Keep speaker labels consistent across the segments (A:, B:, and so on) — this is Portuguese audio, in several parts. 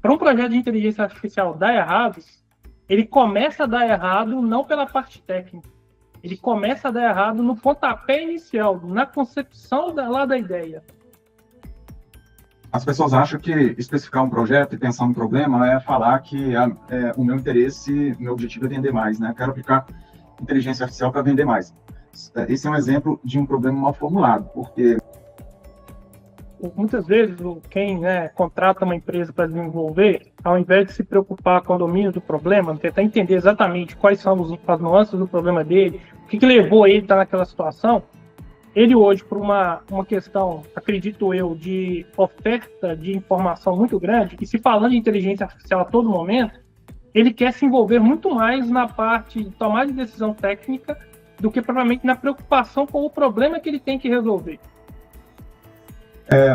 A: para um projeto de inteligência artificial dar errado, ele começa a dar errado não pela parte técnica. Ele começa a dar errado no pontapé inicial, na concepção lá da ideia.
B: As pessoas acham que especificar um projeto e pensar no problema é falar que o meu interesse, meu objetivo é vender mais, né? Eu quero aplicar inteligência artificial para vender mais. Esse é um exemplo de um problema mal formulado, porque
A: muitas vezes quem contrata uma empresa para desenvolver, ao invés de se preocupar com o domínio do problema, tentar entender exatamente quais são as nuances do problema dele, o que levou ele a estar naquela situação, ele hoje, por uma questão, acredito eu, de oferta de informação muito grande, e se falando de inteligência artificial a todo momento, ele quer se envolver muito mais na parte de tomar de decisão técnica do que provavelmente na preocupação com o problema que ele tem que resolver.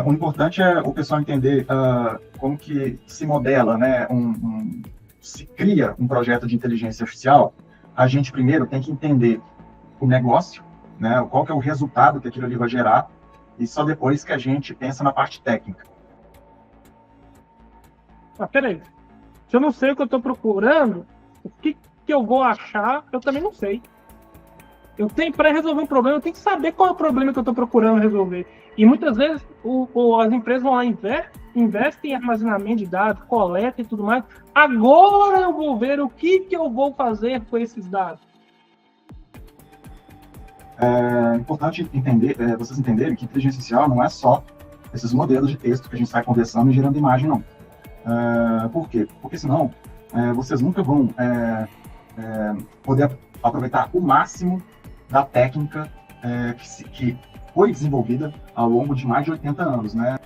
B: O importante é o pessoal entender como que se modela, né, se cria um projeto de inteligência artificial. A gente primeiro tem que entender o negócio, né, qual que é o resultado que aquilo ali vai gerar, e só depois que a gente pensa na parte técnica.
A: Peraí, se eu não sei o que eu estou procurando, o que eu vou achar, eu também não sei. Eu tenho, para resolver um problema, eu tenho que saber qual é o problema que eu estou procurando resolver. E muitas vezes as empresas vão lá, investem em armazenamento de dados, coleta e tudo mais. Agora eu vou ver o que eu vou fazer com esses dados.
B: É importante vocês entenderem que inteligência artificial não é só esses modelos de texto que a gente sai conversando e gerando imagem, não. Por quê? Porque senão vocês nunca vão poder aproveitar o máximo da técnica que foi desenvolvida ao longo de mais de 80 anos, né?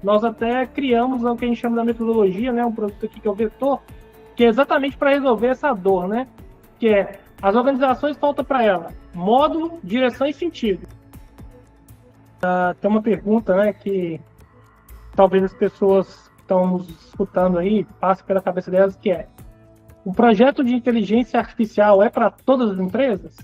A: Nós até criamos o que a gente chama da metodologia, né, um produto aqui que é o Vetor, que é exatamente para resolver essa dor, né? Que é, as organizações faltam para ela módulo, direção e sentido. Tem uma pergunta, né, que talvez as pessoas que estão nos escutando aí passem pela cabeça delas, que é: o projeto de inteligência artificial é para todas as empresas?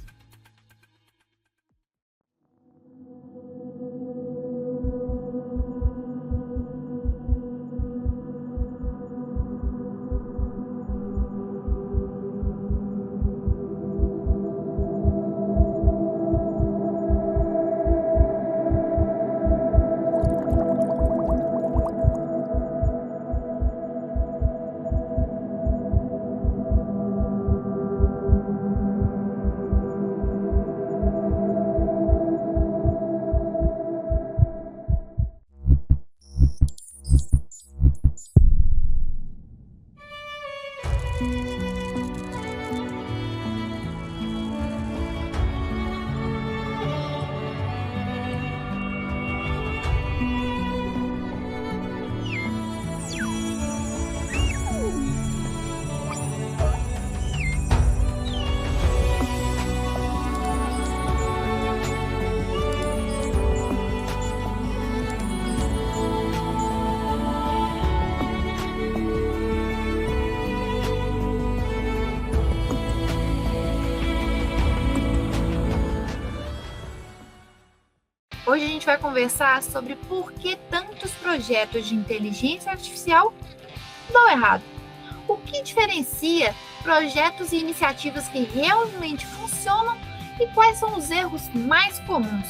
C: Hoje a gente vai conversar sobre por que tantos projetos de inteligência artificial dão errado. O que diferencia projetos e iniciativas que realmente funcionam e quais são os erros mais comuns.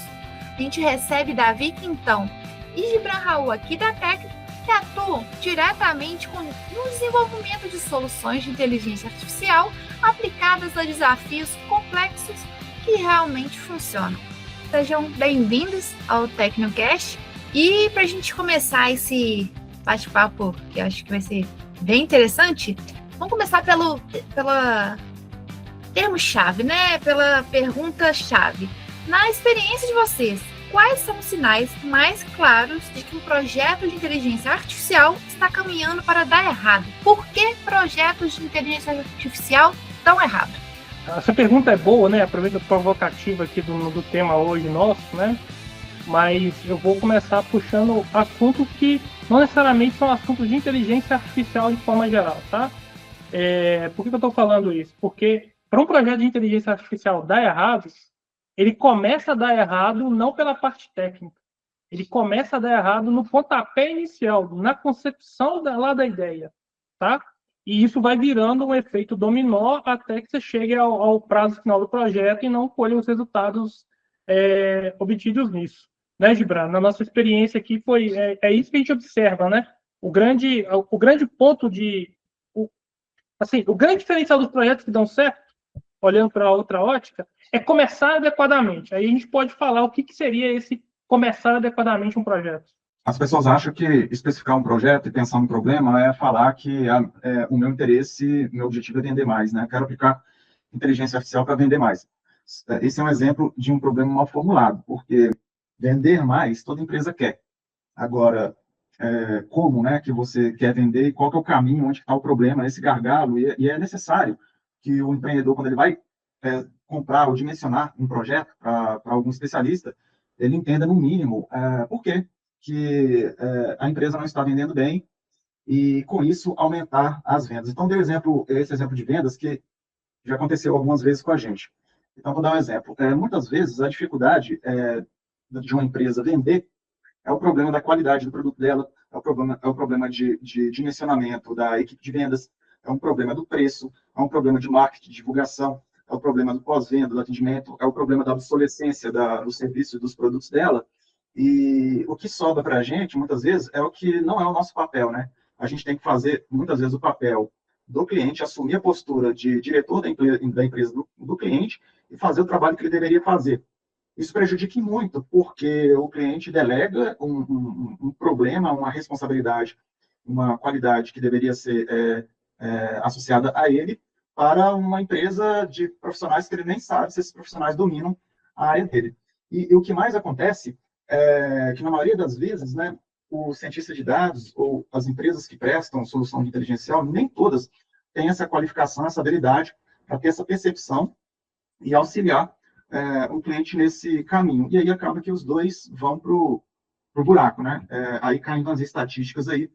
C: A gente recebe Davi Quintão e Gibran Raul aqui da Tecno, que atuam diretamente no desenvolvimento de soluções de inteligência artificial aplicadas a desafios complexos que realmente funcionam. Sejam bem-vindos ao TecnoCast. E para a gente começar esse bate-papo, que eu acho que vai ser bem interessante, vamos começar pelo termo-chave, né? Pela pergunta-chave. Na experiência de vocês, quais são os sinais mais claros de que um projeto de inteligência artificial está caminhando para dar errado? Por que projetos de inteligência artificial dão errado?
A: Essa pergunta é boa, né? Aproveita a provocativa aqui do tema hoje nosso, né? Mas eu vou começar puxando assuntos que não necessariamente são assuntos de inteligência artificial de forma geral, tá? Por que eu estou falando isso? Porque para um projeto de inteligência artificial dar errado, ele começa a dar errado não pela parte técnica. ele começa a dar errado no pontapé inicial, na concepção lá da ideia, tá? E isso vai virando um efeito dominó até que você chegue ao prazo final do projeto e não colhe os resultados obtidos nisso. Né, Gibran? Na nossa experiência aqui, é isso que a gente observa, né? O grande ponto o grande diferencial dos projetos que dão certo, olhando para outra ótica, é começar adequadamente. Aí a gente pode falar o que seria esse começar adequadamente um projeto.
B: As pessoas acham que especificar um projeto e pensar um problema é falar que o meu interesse, meu objetivo é vender mais, né? Eu quero aplicar inteligência artificial para vender mais. Esse é um exemplo de um problema mal formulado, porque vender mais toda empresa quer. Agora, como, né, que você quer vender e qual que é o caminho, onde está o problema, esse gargalo, e é necessário que o empreendedor, quando ele vai comprar ou dimensionar um projeto para algum especialista, ele entenda, no mínimo, por quê que a empresa não está vendendo bem e, com isso, aumentar as vendas. Então, dei esse exemplo de vendas que já aconteceu algumas vezes com a gente. Então, vou dar um exemplo. Muitas vezes, a dificuldade de uma empresa vender é o problema da qualidade do produto dela, é o problema de dimensionamento da equipe de vendas, é um problema do preço, é um problema de marketing, de divulgação, é o problema do pós-venda, do atendimento, é o problema da obsolescência do serviço e dos produtos dela. E o que sobra para a gente, muitas vezes, é o que não é o nosso papel, né? A gente tem que fazer, muitas vezes, o papel do cliente, assumir a postura de diretor da empresa do cliente e fazer o trabalho que ele deveria fazer. Isso prejudica muito, porque o cliente delega um problema, uma responsabilidade, uma qualidade que deveria ser associada a ele para uma empresa de profissionais que ele nem sabe se esses profissionais dominam a área dele. E o que mais acontece é que, na maioria das vezes, né, o cientista de dados ou as empresas que prestam solução de inteligência artificial, nem todas têm essa qualificação, essa habilidade para ter essa percepção e auxiliar o cliente nesse caminho. E aí acaba que os dois vão para o buraco, né? Aí caem nas estatísticas aí,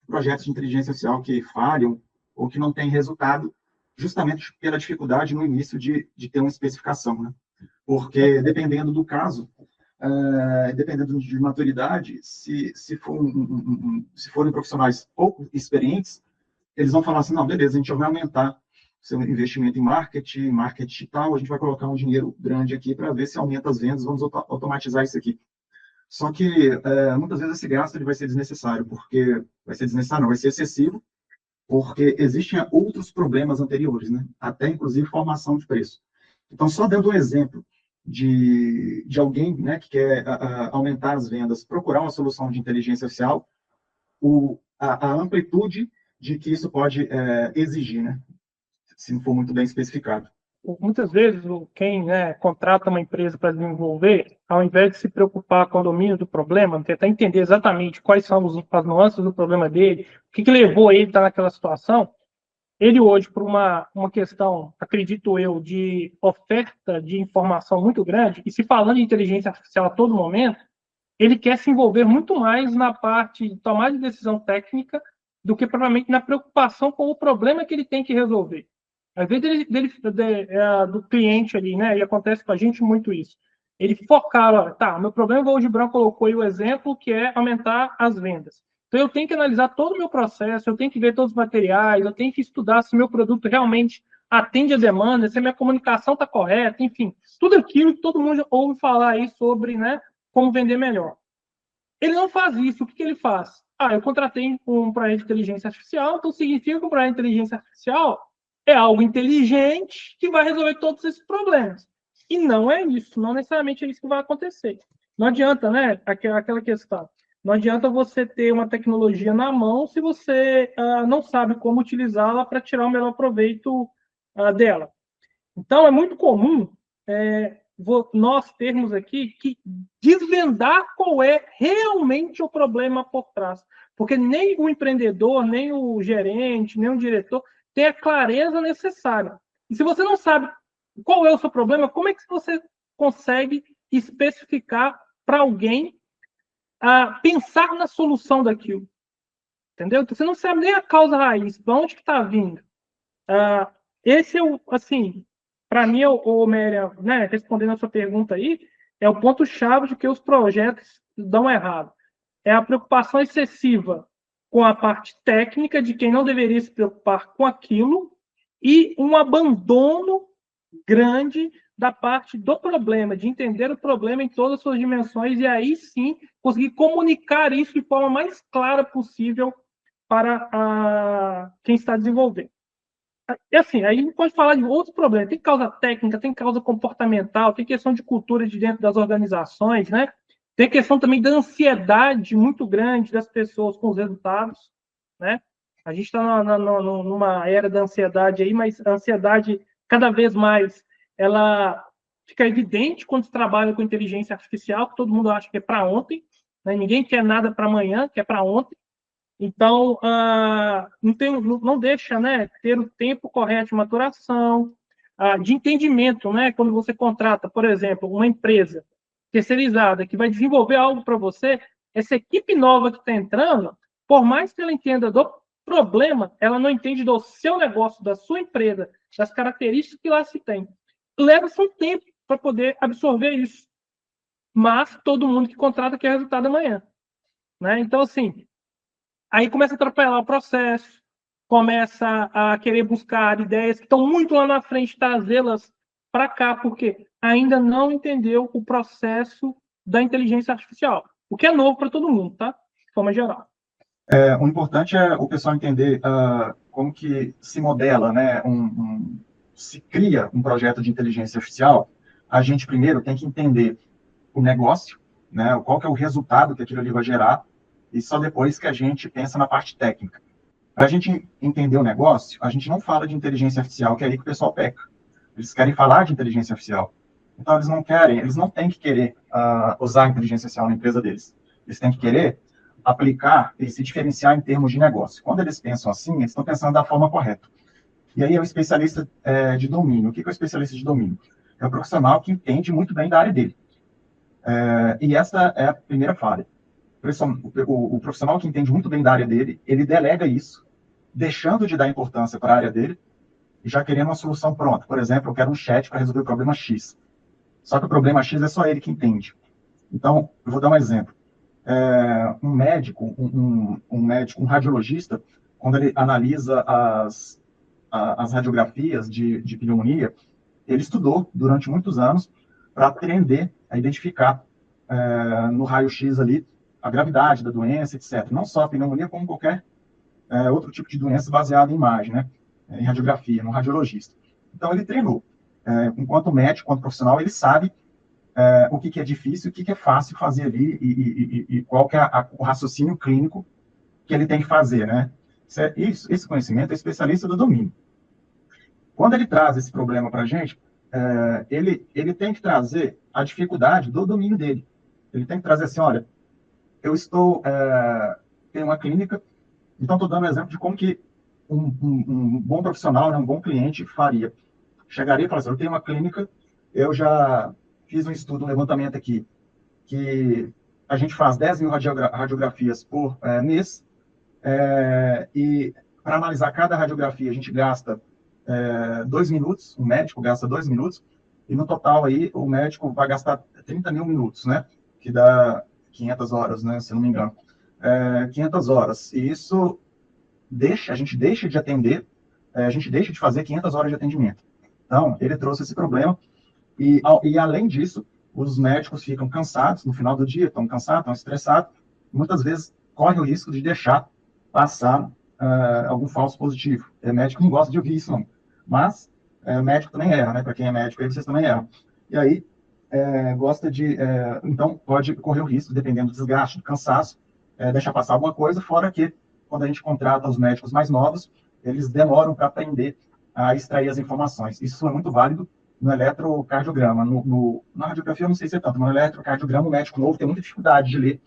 B: projetos de inteligência artificial que falham ou que não têm resultado, justamente pela dificuldade no início de ter uma especificação, né? Porque, dependendo do caso, dependendo de maturidade, se forem profissionais pouco experientes, eles vão falar assim, não, beleza, a gente vai aumentar seu investimento em marketing e tal, a gente vai colocar um dinheiro grande aqui para ver se aumenta as vendas, vamos automatizar isso aqui. Só que, muitas vezes, esse gasto ele vai ser desnecessário, porque vai ser desnecessário, não, vai ser excessivo, porque existem outros problemas anteriores, né? Até, inclusive, formação de preço. Então, só dando um exemplo de alguém, né, que quer aumentar as vendas, procurar uma solução de inteligência artificial, a amplitude de que isso pode exigir, né? Se não for muito bem especificado.
A: Muitas vezes, quem contrata uma empresa para desenvolver, ao invés de se preocupar com o domínio do problema, tentar entender exatamente quais são as nuances do problema dele, o que levou ele a estar naquela situação, ele hoje, por uma questão, acredito eu, de oferta de informação muito grande, e se falando de inteligência artificial a todo momento, ele quer se envolver muito mais na parte de tomar de decisão técnica do que provavelmente na preocupação com o problema que ele tem que resolver. Às vezes do cliente ali, né? E acontece com a gente muito isso. Ele focava, tá, meu problema, o Gibran colocou aí o exemplo, que é aumentar as vendas. Então, eu tenho que analisar todo o meu processo, eu tenho que ver todos os materiais, eu tenho que estudar se o meu produto realmente atende a demanda, se a minha comunicação está correta, enfim, tudo aquilo que todo mundo ouve falar aí sobre, né, como vender melhor. Ele não faz isso. O que ele faz? Eu contratei um projeto de inteligência artificial, então significa que um projeto de inteligência artificial é algo inteligente que vai resolver todos esses problemas. E não é isso, não necessariamente é isso que vai acontecer. Não adianta, né, aquela questão. Não adianta você ter uma tecnologia na mão se você não sabe como utilizá-la para tirar o melhor proveito dela. Então, é muito comum nós termos aqui que desvendar qual é realmente o problema por trás. Porque nem o empreendedor, nem o gerente, nem o diretor tem a clareza necessária. E se você não sabe qual é o seu problema, como é que você consegue especificar para alguém pensar na solução daquilo? Entendeu? Então, você não sabe nem a causa raiz, para onde que está vindo. Esse é o, assim, para mim, Méria, né, respondendo a sua pergunta aí, é o ponto-chave de que os projetos dão errado? É a preocupação excessiva com a parte técnica de quem não deveria se preocupar com aquilo e um abandono grande da parte do problema, de entender o problema em todas as suas dimensões e aí sim conseguir comunicar isso de forma mais clara possível para quem está desenvolvendo. E assim, aí a gente pode falar de outros problemas. Tem causa técnica, tem causa comportamental, tem questão de cultura de dentro das organizações, né? Tem questão também da ansiedade muito grande das pessoas com os resultados, né? A gente está numa era da ansiedade aí, mas a ansiedade cada vez mais ela fica evidente quando se trabalha com inteligência artificial, que todo mundo acha que é para ontem, né? Ninguém quer nada para amanhã, que é para ontem. Então, não deixa, né, ter o tempo correto de maturação, de entendimento, né? Quando você contrata, por exemplo, uma empresa terceirizada que vai desenvolver algo para você, essa equipe nova que está entrando, por mais que ela entenda do problema, ela não entende do seu negócio, da sua empresa, das características que lá se tem. Leva-se um tempo para poder absorver isso. Mas todo mundo que contrata quer resultado amanhã, né? Então, assim, aí começa a atropelar o processo, começa a querer buscar ideias que estão muito lá na frente, trazê-las para cá, porque ainda não entendeu o processo da inteligência artificial, o que é novo para todo mundo, tá? De forma geral.
B: O importante é o pessoal entender como que se modela, né, se cria um projeto de inteligência artificial. A gente primeiro tem que entender o negócio, né, qual que é o resultado que aquilo ali vai gerar, e só depois que a gente pensa na parte técnica. Para a gente entender o negócio, a gente não fala de inteligência artificial, que é aí que o pessoal peca. Eles querem falar de inteligência artificial. Então, eles não têm que querer usar a inteligência artificial na empresa deles. Eles têm que querer aplicar e se diferenciar em termos de negócio. Quando eles pensam assim, eles estão pensando da forma correta. E aí é o especialista de domínio. O que é o especialista de domínio? É o profissional que entende muito bem da área dele. E essa é a primeira falha. O profissional que entende muito bem da área dele, ele delega isso, deixando de dar importância para a área dele, e já querendo uma solução pronta. Por exemplo, eu quero um chat para resolver o problema X. Só que o problema X é só ele que entende. Então, eu vou dar um exemplo. Um médico, um radiologista, quando ele analisa as radiografias de pneumonia, ele estudou durante muitos anos para aprender a identificar no raio-x ali a gravidade da doença, etc. Não só a pneumonia, como qualquer outro tipo de doença baseada em imagem, né? Em radiografia, no radiologista. Então, ele treinou. Enquanto médico, enquanto profissional, ele sabe o que é difícil, o que é fácil fazer ali e qual que é o raciocínio clínico que ele tem que fazer, né? Esse conhecimento é especialista do domínio. Quando ele traz esse problema para a gente, ele tem que trazer a dificuldade do domínio dele. Ele tem que trazer assim, olha, eu tenho uma clínica, então estou dando um exemplo de como que um bom profissional, né, um bom cliente faria. Chegaria e falaria assim, eu tenho uma clínica, eu já fiz um estudo, um levantamento aqui, que a gente faz 10 mil radiografias por mês, e para analisar cada radiografia a gente gasta 2 minutos, o médico gasta 2 minutos, e no total aí o médico vai gastar 30 mil minutos, né? Que dá 500 horas, né? Se não me engano. 500 horas. E isso a gente deixa de atender, a gente deixa de fazer 500 horas de atendimento. Então, ele trouxe esse problema, e além disso, os médicos ficam cansados no final do dia, estão cansados, estão estressados, muitas vezes corre o risco de deixar passar algum falso positivo. Médico não gosta de ouvir isso, não. Mas médico também erra, né? Para quem é médico, aí vocês também erram. E aí, então, pode correr o risco, dependendo do desgaste, do cansaço, deixar passar alguma coisa, fora que, quando a gente contrata os médicos mais novos, eles demoram para aprender a extrair as informações. Isso é muito válido no eletrocardiograma. Na radiografia, eu não sei se é tanto, mas no eletrocardiograma, o médico novo tem muita dificuldade de ler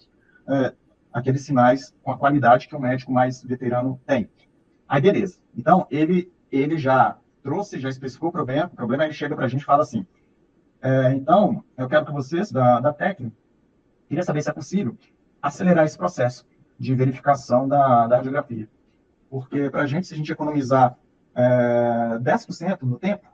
B: aqueles sinais com a qualidade que o médico mais veterano tem. Aí, beleza. Então, ele já trouxe, já especificou o problema ele chega para a gente e fala assim, então, eu quero que vocês, da técnica, queria saber se é possível acelerar esse processo de verificação da radiografia. Porque, para a gente, se a gente economizar 10% no tempo,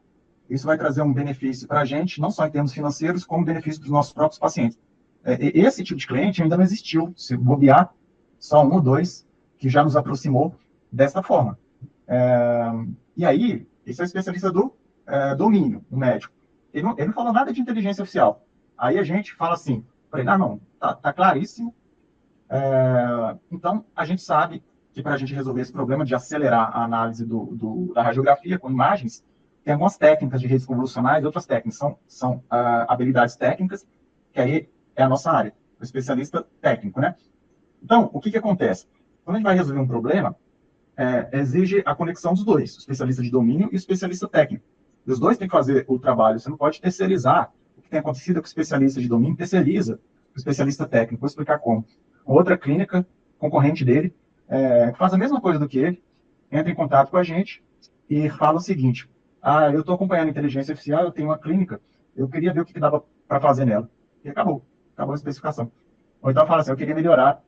B: isso vai trazer um benefício para a gente, não só em termos financeiros, como benefício para os nossos próprios pacientes. Esse tipo de cliente ainda não existiu, se bobear, só um ou dois que já nos aproximou dessa forma. E aí, esse é o especialista do domínio, o médico. Ele não falou nada de inteligência artificial. Aí a gente fala assim, falei, não, tá claríssimo. Então, a gente sabe que para a gente resolver esse problema de acelerar a análise da radiografia com imagens, tem algumas técnicas de redes convolucionais e outras técnicas. São habilidades técnicas, que aí é a nossa área, o especialista técnico, né? Então, o que acontece? Quando a gente vai resolver um problema, exige a conexão dos dois, o especialista de domínio e o especialista técnico. E os dois têm que fazer o trabalho, você não pode terceirizar. O que tem acontecido é que o especialista de domínio terceiriza o especialista técnico. Vou explicar como. Outra clínica, concorrente dele, que faz a mesma coisa do que ele, entra em contato com a gente e fala o seguinte, eu estou acompanhando a inteligência artificial, eu tenho uma clínica, eu queria ver o que dava para fazer nela. E acabou a especificação. Ou então fala assim, eu queria melhorar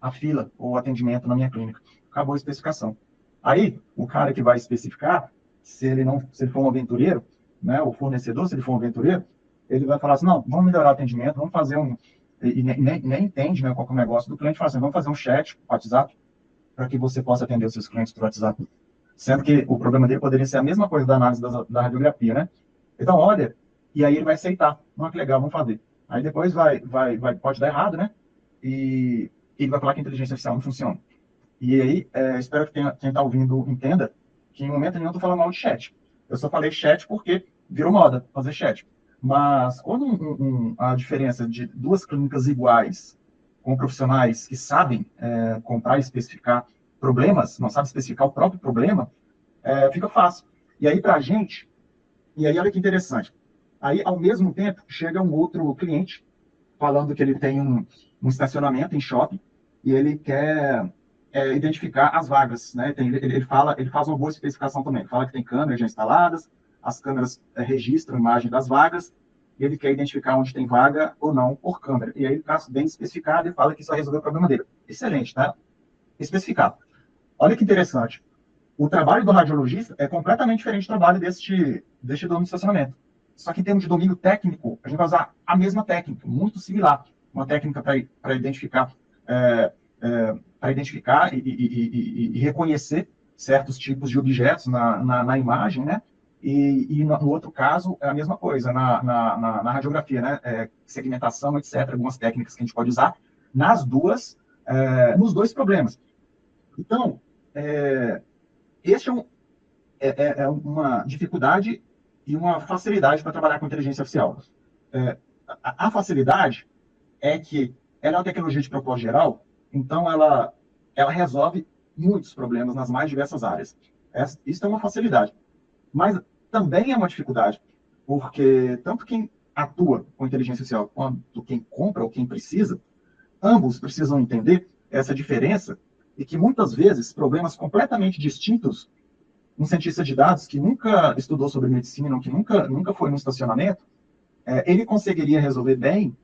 B: a fila ou o atendimento na minha clínica. Acabou a especificação. Aí, o cara que vai especificar, se ele for um aventureiro, né, o fornecedor, se ele for um aventureiro, ele vai falar assim, não, vamos melhorar o atendimento, vamos fazer e nem entende, né, qual é o negócio do cliente, fala assim, vamos fazer um chat, WhatsApp, para que você possa atender os seus clientes por WhatsApp. Sendo que o problema dele poderia ser a mesma coisa da análise da radiografia, né? Então, olha, e aí ele vai aceitar. Não, que legal, vamos fazer. Aí depois pode dar errado, né? E ele vai falar que a inteligência artificial não funciona. E aí, espero que quem está ouvindo entenda que em momento nenhum eu estou falando mal de chat. Eu só falei chat porque virou moda fazer chat. Mas quando a diferença de duas clínicas iguais, com profissionais que sabem comprar e especificar problemas, não sabem especificar o próprio problema, fica fácil. E aí, para a gente, olha que interessante. Aí, ao mesmo tempo, chega um outro cliente falando que ele tem um estacionamento em shopping e ele quer identificar as vagas, né? Ele faz uma boa especificação também. Ele fala que tem câmeras já instaladas, as câmeras registram a imagem das vagas, e ele quer identificar onde tem vaga ou não por câmera. E aí ele está bem especificado e fala que isso vai resolver o problema dele. Excelente, tá? Especificado. Olha que interessante. O trabalho do radiologista é completamente diferente do trabalho deste dono de estacionamento. Só que em termos de domínio técnico, a gente vai usar a mesma técnica, muito similar. Uma técnica para identificar e reconhecer certos tipos de objetos na imagem, né? E no outro caso, é a mesma coisa, na radiografia, né? Segmentação, etc., algumas técnicas que a gente pode usar nos dois problemas. Então, este é uma dificuldade e uma facilidade para trabalhar com inteligência artificial. A facilidade é que ela é uma tecnologia de propósito geral, então ela resolve muitos problemas nas mais diversas áreas. Isso é uma facilidade. Mas também é uma dificuldade, porque tanto quem atua com inteligência artificial quanto quem compra ou quem precisa, ambos precisam entender essa diferença e que muitas vezes problemas completamente distintos, um cientista de dados que nunca estudou sobre medicina, que nunca foi no estacionamento, ele conseguiria resolver bem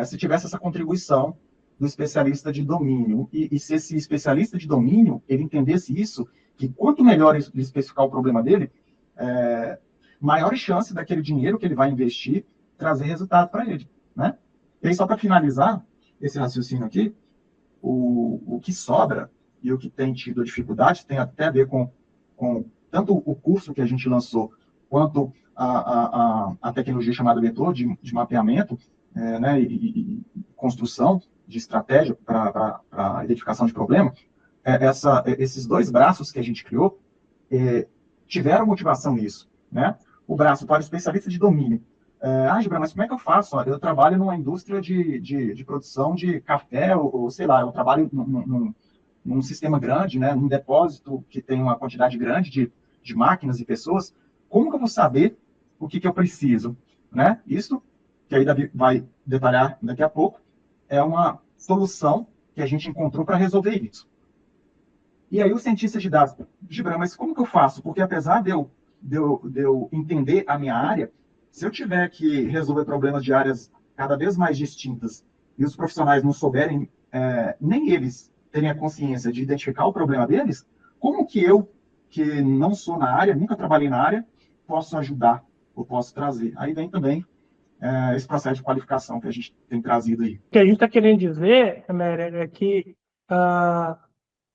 B: se tivesse essa contribuição do especialista de domínio. E se esse especialista de domínio, ele entendesse isso, que quanto melhor ele especificar o problema dele, maiores chances daquele dinheiro que ele vai investir trazer resultado para ele, né? E aí, só para finalizar esse raciocínio aqui, o que sobra e o que tem tido dificuldade tem até a ver com tanto o curso que a gente lançou, quanto a tecnologia chamada vetor de mapeamento, né, e construção de estratégia para a identificação de problema. Esses dois braços que a gente criou tiveram motivação nisso, né? O braço para o especialista de domínio. Gibran, mas como é que eu faço? Eu trabalho numa indústria de produção de café, ou sei lá, eu trabalho num sistema grande, né, num depósito que tem uma quantidade grande de máquinas e pessoas. Como que eu vou saber o que eu preciso, né? Isso, que aí Davi vai detalhar daqui a pouco, é uma solução que a gente encontrou para resolver isso. E aí o cientista de dados, Gibran, mas como que eu faço? Porque apesar de eu entender a minha área, se eu tiver que resolver problemas de áreas cada vez mais distintas e os profissionais não souberem, nem eles terem a consciência de identificar o problema deles, como que eu, que não sou na área, nunca trabalhei na área, posso ajudar ou posso trazer? Aí vem também esse processo de qualificação que a gente tem trazido aí.
A: O que a gente está querendo dizer, Amélia, é que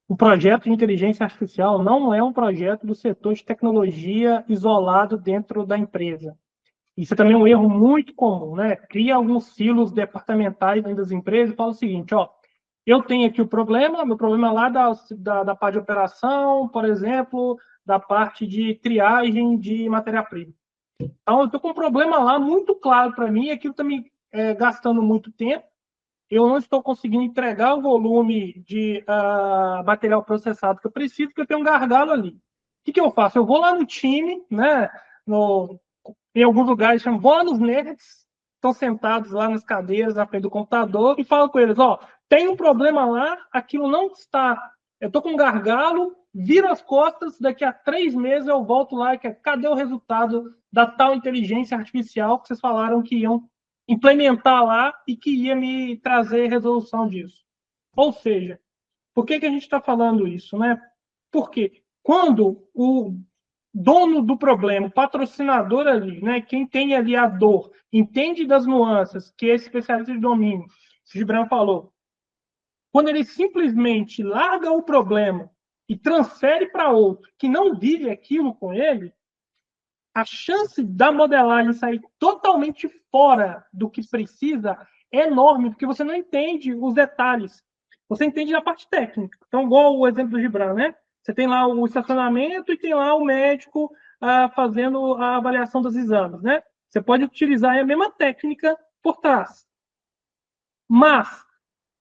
A: o projeto de inteligência artificial não é um projeto do setor de tecnologia isolado dentro da empresa. Isso é também um erro muito comum, né? Cria alguns silos departamentais dentro das empresas e fala o seguinte, ó, eu tenho aqui o problema, meu problema é lá da parte de operação, por exemplo, da parte de triagem de matéria-prima. Então, eu estou com um problema lá muito claro para mim, aquilo está me gastando muito tempo, eu não estou conseguindo entregar o volume de material processado que eu preciso, porque eu tenho um gargalo ali. O que eu faço? Eu vou lá no time, né, em alguns lugares, vou lá nos nerds, estão sentados lá nas cadeiras, na frente do computador, e falo com eles, ó, tem um problema lá, aquilo não está, eu estou com um gargalo, viro as costas, daqui a 3 meses eu volto lá, cadê o resultado da tal inteligência artificial que vocês falaram que iam implementar lá e que ia me trazer resolução disso. Ou seja, por que a gente está falando isso, né? Porque quando o dono do problema, o patrocinador ali, né, quem tem ali a dor, entende das nuances, que esse especialista de domínio, o Gibran falou, quando ele simplesmente larga o problema e transfere para outro que não vive aquilo com ele, a chance da modelagem sair totalmente fora do que precisa é enorme, porque você não entende os detalhes. Você entende a parte técnica. Então, igual o exemplo do Gibran, né? Você tem lá o estacionamento e tem lá o médico fazendo a avaliação dos exames, né? Você pode utilizar a mesma técnica por trás. Mas,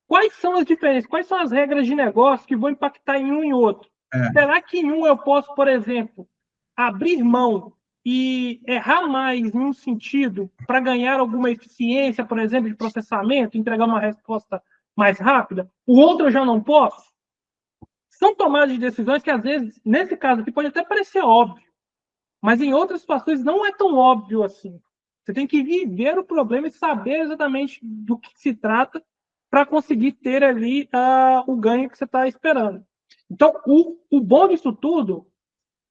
A: quais são as diferenças? Quais são as regras de negócio que vão impactar em um e outro? Será que em um eu posso, por exemplo, abrir mão e errar mais em um sentido para ganhar alguma eficiência, por exemplo, de processamento, entregar uma resposta mais rápida? O outro eu já não posso? São tomadas de decisões que, às vezes, nesse caso aqui, pode até parecer óbvio, mas em outras situações não é tão óbvio assim. Você tem que viver o problema e saber exatamente do que se trata para conseguir ter ali o ganho que você está esperando. Então, o bom disso tudo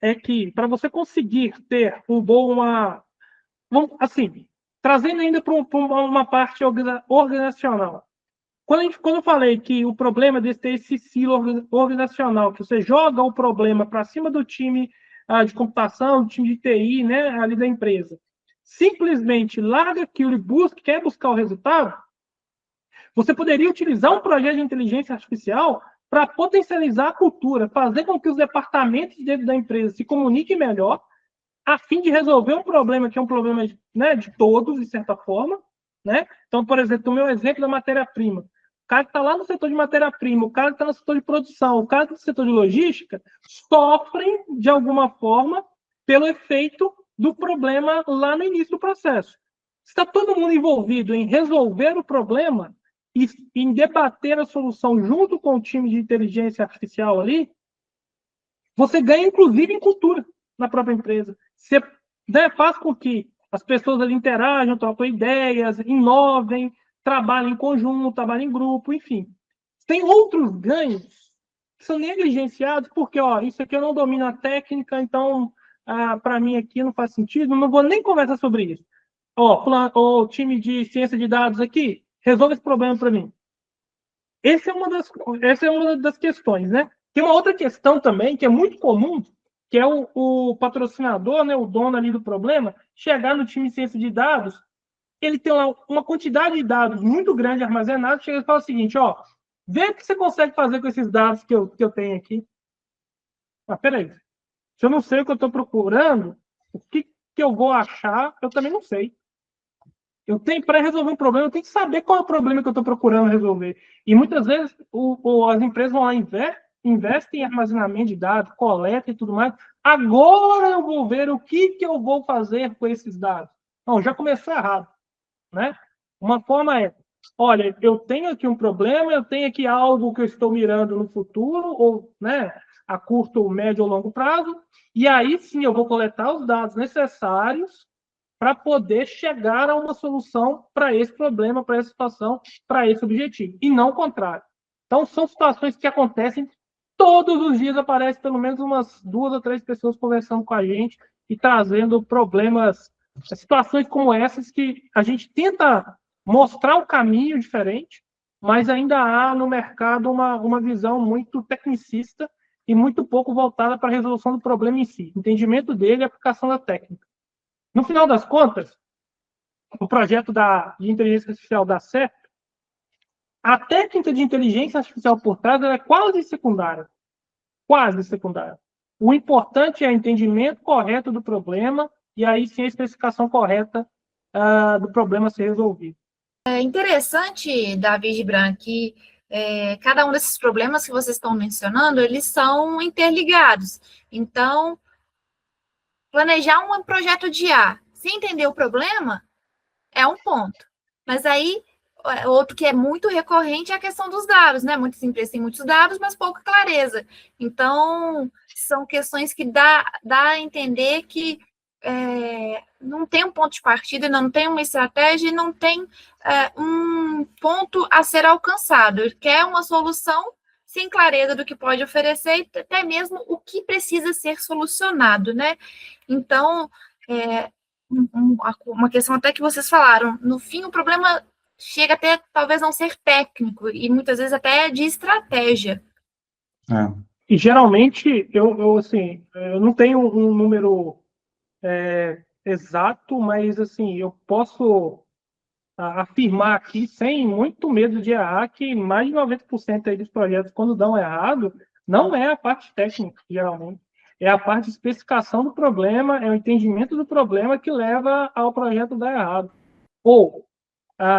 A: é que, para você conseguir ter um bom... assim, trazendo ainda para uma parte organizacional. Quando eu falei que o problema de ter esse silo organizacional, que você joga o problema para cima do time de computação, do time de TI, né, ali da empresa, simplesmente larga aquilo e quer buscar o resultado, você poderia utilizar um projeto de inteligência artificial para potencializar a cultura, fazer com que os departamentos dentro da empresa se comuniquem melhor, a fim de resolver um problema que é um problema, né, de todos, de certa forma, né? Então, por exemplo, o meu exemplo da matéria-prima. O cara que está lá no setor de matéria-prima, o cara que está no setor de produção, o cara que está no setor de logística, sofrem, de alguma forma, pelo efeito do problema lá no início do processo. Está todo mundo envolvido em resolver o problema e em debater a solução junto com o time de inteligência artificial ali, você ganha, inclusive, em cultura na própria empresa. Você, né, faz com que as pessoas ali interajam, trocam ideias, inovem, trabalhem em conjunto, trabalhem em grupo, enfim. Tem outros ganhos que são negligenciados porque, ó, isso aqui eu não domino a técnica, então, para mim aqui não faz sentido, não vou nem conversar sobre isso. Ó, o time de ciência de dados aqui, resolve esse problema para mim. Essa é uma das questões, né? Tem uma outra questão também, que é muito comum, que é o patrocinador, né, o dono ali do problema, chegar no time de ciência de dados, ele tem lá uma quantidade de dados muito grande armazenados, chega e fala o seguinte, ó, vê o que você consegue fazer com esses dados que eu tenho aqui. Ah, peraí, se eu não sei o que eu estou procurando, o que eu vou achar, eu também não sei. Eu tenho, para resolver um problema, eu tenho que saber qual é o problema que eu estou procurando resolver. E muitas vezes as empresas vão lá e investem em armazenamento de dados, coleta e tudo mais. Agora eu vou ver o que eu vou fazer com esses dados. Não, já começou errado, né? Uma forma é, olha, eu tenho aqui um problema, eu tenho aqui algo que eu estou mirando no futuro, ou, né, a curto, médio ou longo prazo, e aí sim eu vou coletar os dados necessários para poder chegar a uma solução para esse problema, para essa situação, para esse objetivo, e não o contrário. Então, são situações que acontecem todos os dias, aparecem pelo menos umas 2 ou 3 pessoas conversando com a gente e trazendo problemas situações como essas que a gente tenta mostrar o caminho diferente, mas ainda há no mercado uma visão muito tecnicista e muito pouco voltada para a resolução do problema em si. O entendimento dele é a aplicação da técnica. No final das contas, o projeto de inteligência artificial dá certo, a técnica de inteligência artificial por trás é quase secundária. Quase secundária. O importante é o entendimento correto do problema e aí sim a especificação correta do problema ser resolvido.
C: É interessante, Davi Gibran, que cada um desses problemas que vocês estão mencionando, eles são interligados. Então, planejar um projeto de IA sem entender o problema é um ponto. Mas aí, outro que é muito recorrente é a questão dos dados, né? Muitas empresas têm muitos dados, mas pouca clareza. Então, são questões que dá a entender que não tem um ponto de partida, não tem uma estratégia, não tem um ponto a ser alcançado. Quer uma solução sem clareza do que pode oferecer e até mesmo o que precisa ser solucionado, né? Então, uma questão até que vocês falaram, no fim o problema chega até talvez não ser técnico e muitas vezes até de estratégia.
A: E geralmente eu não tenho um número exato, mas assim eu posso afirmar aqui sem muito medo de errar que mais de 90% aí dos projetos quando dão errado não é a parte técnica, geralmente. É a parte de especificação do problema, é o entendimento do problema que leva ao projeto dar errado. Ou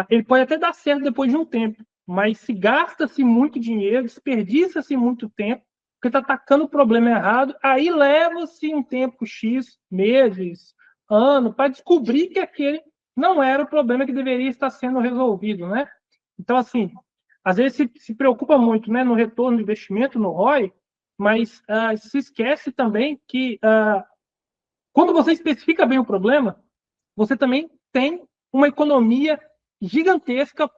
A: ele pode até dar certo depois de um tempo, mas se gasta-se muito dinheiro, desperdiça-se muito tempo, porque está atacando o problema errado, aí leva-se um tempo X, meses, ano, para descobrir que aquele não era o problema que deveria estar sendo resolvido, né? Então, assim, às vezes se preocupa muito, né, no retorno do investimento, no ROI, mas se esquece também que quando você especifica bem o problema, você também tem uma economia gigantesca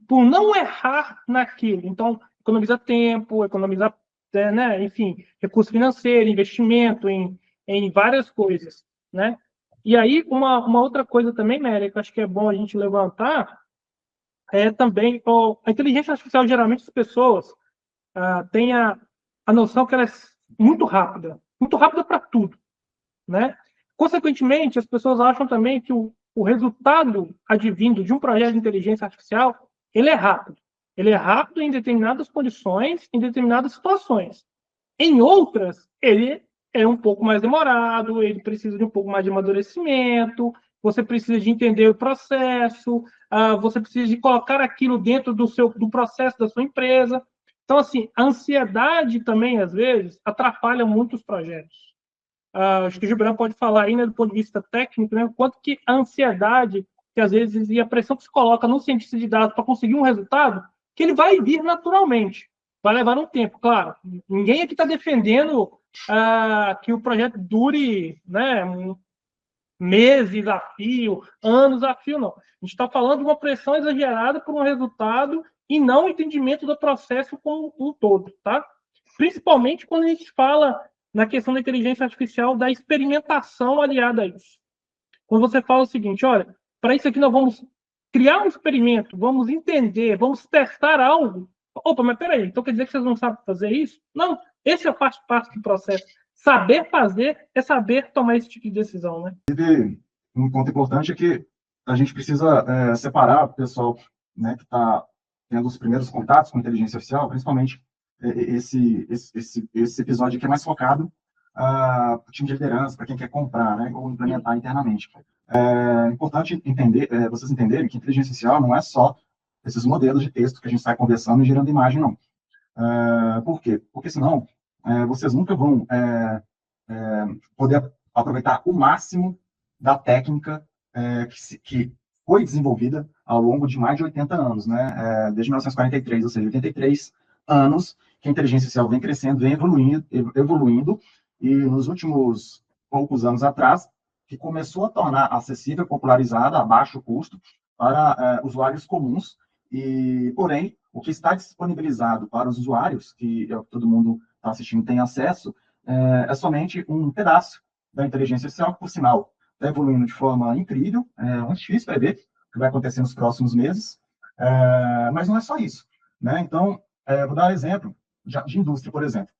A: por não errar naquilo. Então, economiza tempo, economiza, né, enfim, recurso financeiro, investimento em várias coisas, né? E aí, uma outra coisa também, Méria, que eu acho que é bom a gente levantar, é também a inteligência artificial, geralmente as pessoas têm a noção que ela é muito rápida para tudo, né? Consequentemente, as pessoas acham também que o resultado advindo de um projeto de inteligência artificial, ele é rápido. Ele é rápido em determinadas condições, em determinadas situações. Em outras, ele é um pouco mais demorado, ele precisa de um pouco mais de amadurecimento, você precisa de entender o processo, você precisa de colocar aquilo dentro do processo da sua empresa. Então, assim, a ansiedade também, às vezes, atrapalha muito os projetos. Acho que o Gibran pode falar aí, né, do ponto de vista técnico, né, o quanto que a ansiedade, que às vezes, e a pressão que se coloca no cientista de dados para conseguir um resultado, que ele vai vir naturalmente. Vai levar um tempo, claro. Ninguém aqui está defendendo que o projeto dure, né, meses a fio, anos a fio, não. A gente está falando de uma pressão exagerada por um resultado e não o entendimento do processo como um todo, tá? Principalmente quando a gente fala na questão da inteligência artificial, da experimentação aliada a isso. Quando você fala o seguinte, olha, para isso aqui nós vamos criar um experimento, vamos entender, vamos testar algo. Opa, mas peraí, então quer dizer que vocês não sabem fazer isso? Não, esse é parte do processo. Saber fazer é saber tomar esse tipo de decisão, né?
B: Um ponto importante é que a gente precisa separar o pessoal, né, que está tendo os primeiros contatos com a inteligência artificial, principalmente esse episódio aqui é mais focado para o time de liderança, para quem quer comprar, né, ou implementar internamente. É importante vocês entenderem que inteligência artificial não é só esses modelos de texto que a gente está conversando e gerando imagem, não. Por quê? Porque senão vocês nunca vão poder aproveitar o máximo da técnica que foi desenvolvida ao longo de mais de 80 anos, né? Desde 1943, ou seja, 83 anos que a inteligência artificial vem crescendo, vem evoluindo, e nos últimos poucos anos atrás, que começou a tornar acessível, popularizada, a baixo custo, para usuários comuns, porém, o que está disponibilizado para os usuários, que todo mundo está assistindo tem acesso, é somente um pedaço da inteligência artificial, que, por sinal, está evoluindo de forma incrível, é muito difícil prever o que vai acontecer nos próximos meses, mas não é só isso, né? Então, vou dar um exemplo de indústria, por exemplo.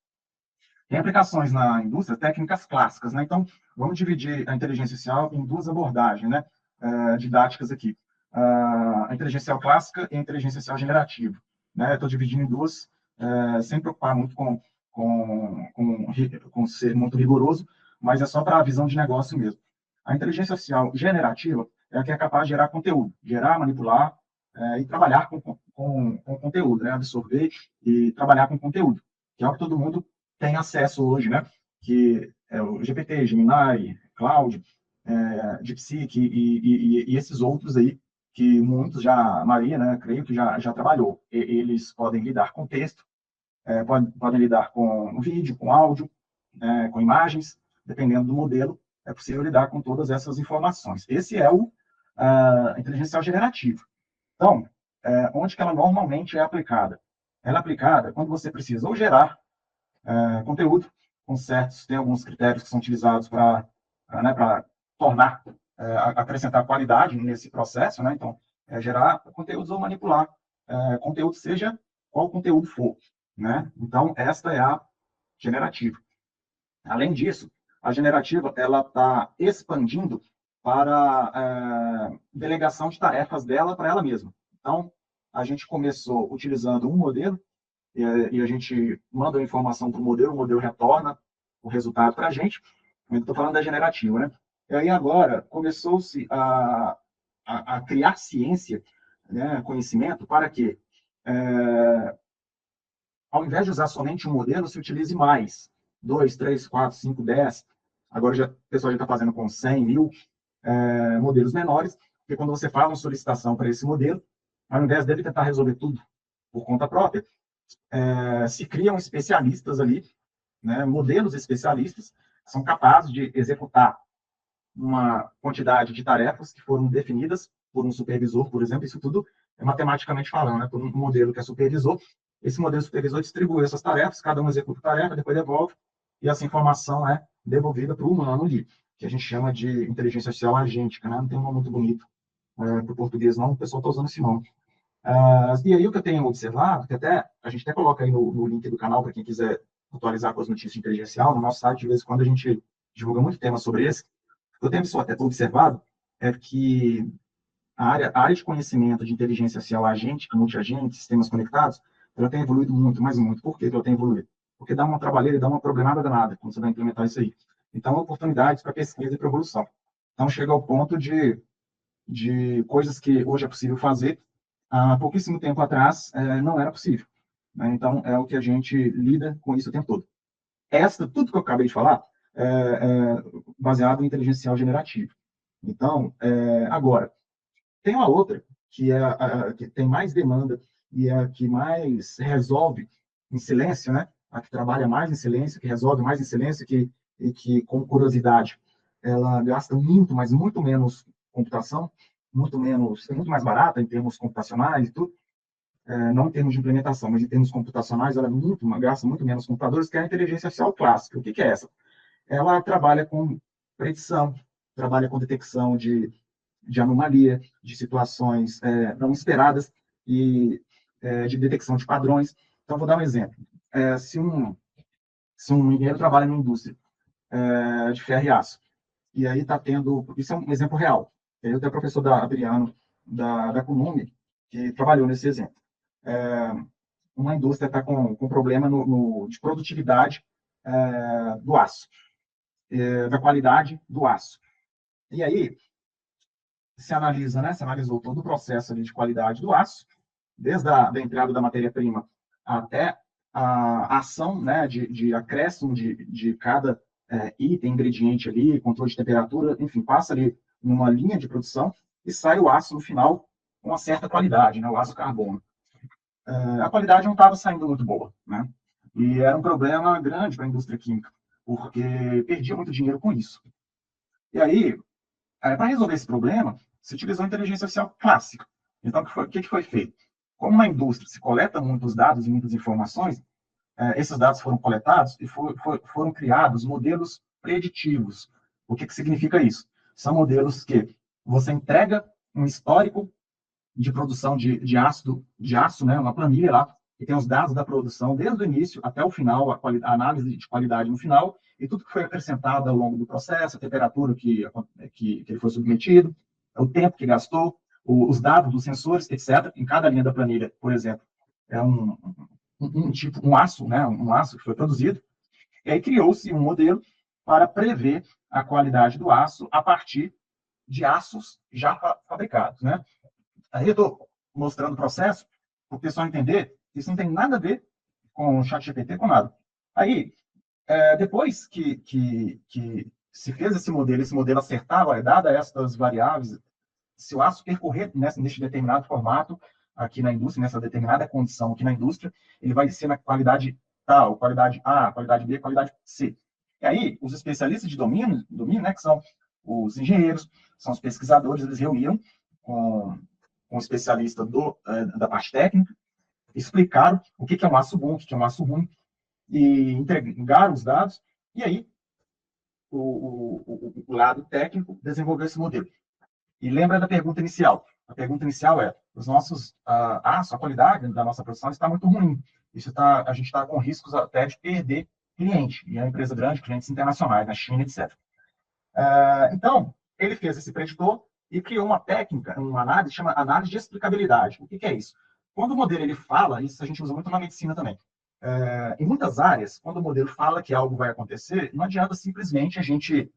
B: Tem aplicações na indústria, técnicas clássicas, né? Então, vamos dividir a inteligência artificial em duas abordagens, né? Didáticas aqui. A inteligência artificial clássica e a inteligência artificial generativa, né? Estou dividindo em duas, sem preocupar muito com ser muito rigoroso, mas é só para a visão de negócio mesmo. A inteligência artificial generativa é a que é capaz de gerar conteúdo, gerar, manipular e trabalhar com conteúdo, né? Absorver e trabalhar com conteúdo, que é o que todo mundo tem acesso hoje, né? Que é o GPT, Gemini, Cloud, DeepSeek e esses outros aí, que muitos já, a maioria, né, creio que já trabalhou. Eles podem lidar com texto, podem lidar com vídeo, com áudio, com imagens, dependendo do modelo, é possível lidar com todas essas informações. Esse é a inteligência generativa. Então, onde que ela normalmente é aplicada? Ela é aplicada quando você precisa ou gerar conteúdo com certos, tem alguns critérios que são utilizados para tornar, acrescentar qualidade nesse processo, né? Então, gerar conteúdos ou manipular conteúdo, seja qual conteúdo for, né? Então, esta é a generativa. Além disso, a generativa ela está expandindo para delegação de tarefas dela para ela mesma. Então, a gente começou utilizando um modelo e a gente manda a informação para o modelo retorna o resultado para a gente. Eu estou falando da generativa, né? E aí agora começou-se a criar ciência, né, conhecimento, para que, ao invés de usar somente um modelo, se utilize mais. 2, 3, 4, 5, 10. Agora o pessoal já está fazendo com 100, 1000 modelos menores, porque quando você faz uma solicitação para esse modelo, ao invés dele tentar resolver tudo por conta própria, se criam especialistas ali, né, modelos especialistas, que são capazes de executar uma quantidade de tarefas que foram definidas por um supervisor, por exemplo. Isso tudo é matematicamente falando, né, por um modelo que é supervisor. Esse modelo supervisor distribui essas tarefas, cada um executa a tarefa, depois devolve, e essa informação é devolvida para o humano ali, que a gente chama de inteligência artificial agêntica, né? Não tem um nome muito bonito para o português, não, o pessoal está usando esse nome. E aí o que eu tenho observado, que até a gente até coloca aí no link do canal para quem quiser atualizar com as notícias de inteligência artificial, no nosso site, de vez em quando a gente divulga muito tema sobre esse. O que eu tenho até observado é que a área de conhecimento de inteligência artificial agêntica, multiagente, sistemas conectados, ela tem evoluído muito, mas muito. Por que ela tem evoluído? Porque dá uma trabalheira e dá uma problemada danada quando você vai implementar isso aí. Então, oportunidades para pesquisa e para evolução. Então, chega ao ponto de coisas que hoje é possível fazer, há pouquíssimo tempo atrás não era possível, né? Então, é o que a gente lida com isso o tempo todo. Tudo que eu acabei de falar, baseado em inteligência artificial generativa. Então, agora, tem uma outra, que é que tem mais demanda e é a que mais resolve em silêncio, né? A que trabalha mais em silêncio, que resolve mais em silêncio, e que, com curiosidade, ela gasta muito, mas muito menos computação, muito mais barata em termos computacionais e tudo, não em termos de implementação, mas em termos computacionais, ela gasta muito menos computadores, que é a inteligência artificial clássica. O que é essa? Ela trabalha com predição, trabalha com detecção de anomalia, de situações não esperadas e de detecção de padrões. Então, vou dar um exemplo. Se um engenheiro trabalha na indústria de ferro e aço, e aí está tendo... Isso é um exemplo real. Eu tenho o professor Adriano, da Kunume, que trabalhou nesse exemplo. Uma indústria está com problema de produtividade do aço, da qualidade do aço. E aí, se analisa, né? Se analisou todo o processo ali de qualidade do aço, desde a entrada da matéria-prima até a ação, né, de acréscimo de cada item, ingrediente ali, controle de temperatura, enfim, passa ali numa linha de produção e sai o aço no final com uma certa qualidade, né, o aço carbono. A qualidade não estava saindo muito boa, né? E era um problema grande para a indústria química, porque perdia muito dinheiro com isso. E aí, para resolver esse problema, se utilizou a inteligência artificial clássica. Então, o que foi feito? Como na indústria se coleta muitos dados e muitas informações, esses dados foram coletados e foram criados modelos preditivos. O que significa isso? São modelos que você entrega um histórico de produção de aço, né, uma planilha lá, que tem os dados da produção desde o início até o final, a análise de qualidade no final, e tudo que foi acrescentado ao longo do processo, a temperatura que ele foi submetido, o tempo que gastou, os dados dos sensores, etc. Em cada linha da planilha, por exemplo, é um aço, né, um aço que foi produzido, e aí criou-se um modelo para prever a qualidade do aço a partir de aços já fabricados, né? Aí eu estou mostrando o processo para o pessoal entender que isso não tem nada a ver com o ChatGPT, com nada. Aí, depois que se fez esse modelo acertava, dada essas variáveis, se o aço percorrer neste determinado formato aqui na indústria, nessa determinada condição aqui na indústria, ele vai ser na qualidade tal, qualidade A, qualidade B, qualidade C. E aí, os especialistas de domínio, né, que são os engenheiros, são os pesquisadores, eles reuniram com um especialista da parte técnica, explicaram o que é um aço bom, o que é um aço ruim, e entregaram os dados, e aí o lado técnico desenvolveu esse modelo. E lembra da pergunta inicial. A pergunta inicial é, os nossos aço, a qualidade da nossa produção está muito ruim. A gente está com riscos até de perder cliente, e é uma empresa grande, clientes internacionais, na China, etc. Então, ele fez esse preditor e criou uma técnica, uma análise, chama análise de explicabilidade. O que é isso? Quando o modelo ele fala, isso a gente usa muito na medicina também, em muitas áreas, quando o modelo fala que algo vai acontecer, não adianta simplesmente a gente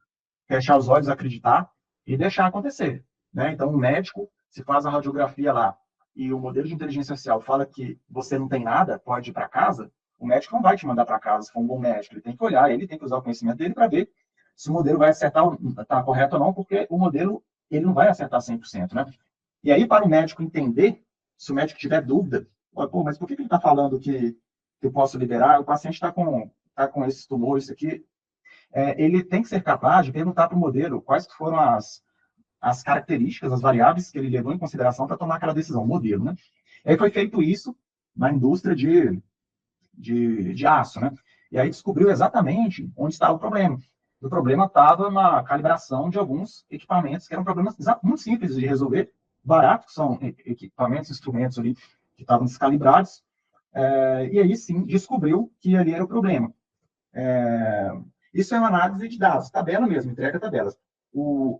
B: fechar os olhos, acreditar e deixar acontecer, né? Então, o médico, se faz a radiografia lá e o modelo de inteligência artificial fala que você não tem nada, pode ir para casa, o médico não vai te mandar para casa se for um bom médico. Ele tem que olhar, ele tem que usar o conhecimento dele para ver se o modelo vai acertar, está correto ou não, porque o modelo ele não vai acertar 100%, né? E aí, para o médico entender, se o médico tiver dúvida, pô, mas por que ele está falando que eu posso liberar? O paciente está com esse tumor, isso aqui. Ele tem que ser capaz de perguntar para o modelo quais foram as características, as variáveis que ele levou em consideração para tomar aquela decisão, o modelo, né? E aí foi feito isso na indústria de aço, né? E aí descobriu exatamente onde estava o problema. O problema estava na calibração de alguns equipamentos, que eram problemas muito simples de resolver, baratos, são equipamentos, instrumentos ali que estavam descalibrados, e aí sim descobriu que ali era o problema. Isso é uma análise de dados, tabela mesmo, entrega tabelas.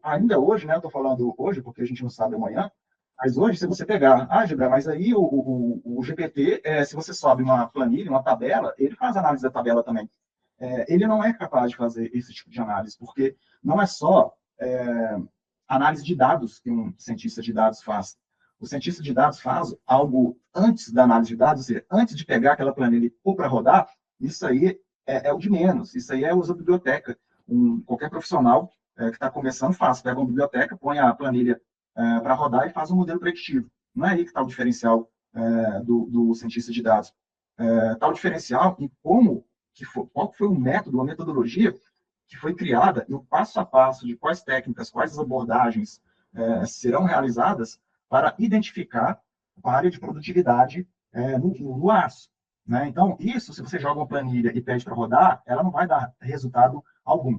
B: Ainda hoje, né, eu estou falando hoje porque a gente não sabe amanhã, mas hoje, se você pegar, Gilberto, mas aí o GPT, se você sobe uma planilha, uma tabela, ele faz análise da tabela também. Ele não é capaz de fazer esse tipo de análise, porque não é só análise de dados que um cientista de dados faz. O cientista de dados faz algo antes da análise de dados, ou seja, antes de pegar aquela planilha e pôr para rodar, isso aí é o de menos, isso aí é uso da biblioteca. Qualquer profissional que está começando faz, pega uma biblioteca, põe a planilha para rodar e faz um modelo preditivo. Não é aí que está o diferencial do cientista de dados. Está o diferencial em qual foi o método, a metodologia que foi criada e o passo a passo de quais técnicas, quais abordagens serão realizadas para identificar a área de produtividade no aço. Né? Então, isso, se você joga uma planilha e pede para rodar, ela não vai dar resultado algum.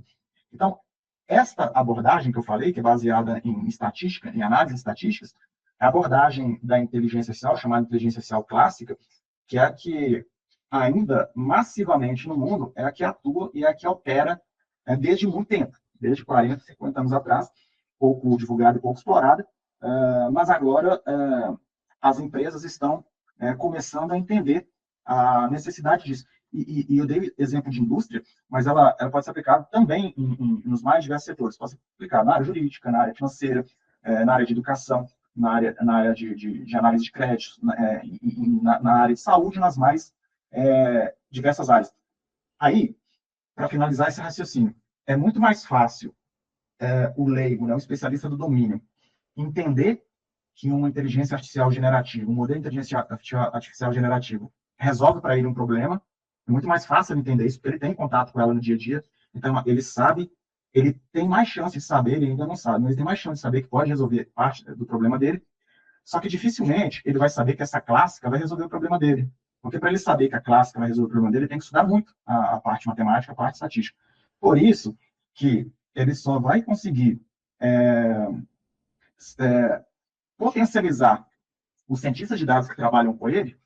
B: Então, esta abordagem que eu falei, que é baseada em estatística, em análise de estatísticas, é a abordagem da inteligência artificial, chamada inteligência artificial clássica, que é a que ainda massivamente no mundo é a que atua e é a que opera desde muito tempo, desde 40, 50 anos atrás, pouco divulgada e pouco explorada, mas agora as empresas estão começando a entender a necessidade disso. E eu dei exemplo de indústria, mas ela pode ser aplicada também nos mais diversos setores. Pode ser aplicada na área jurídica, na área financeira, na área de educação, na área de análise de créditos, na área de saúde, nas mais diversas áreas. Aí, para finalizar esse raciocínio, é muito mais fácil o leigo, né, o especialista do domínio, entender que uma inteligência artificial generativa, um modelo de inteligência artificial generativo, resolve para ele um problema. É muito mais fácil ele entender isso, porque ele tem contato com ela no dia a dia. Então, ele sabe, ele tem mais chance de saber, ele ainda não sabe, mas ele tem mais chance de saber que pode resolver parte do problema dele. Só que dificilmente ele vai saber que essa clássica vai resolver o problema dele. Porque para ele saber que a clássica vai resolver o problema dele, ele tem que estudar muito a parte matemática, a parte estatística. Por isso que ele só vai conseguir potencializar os cientistas de dados que trabalham com ele,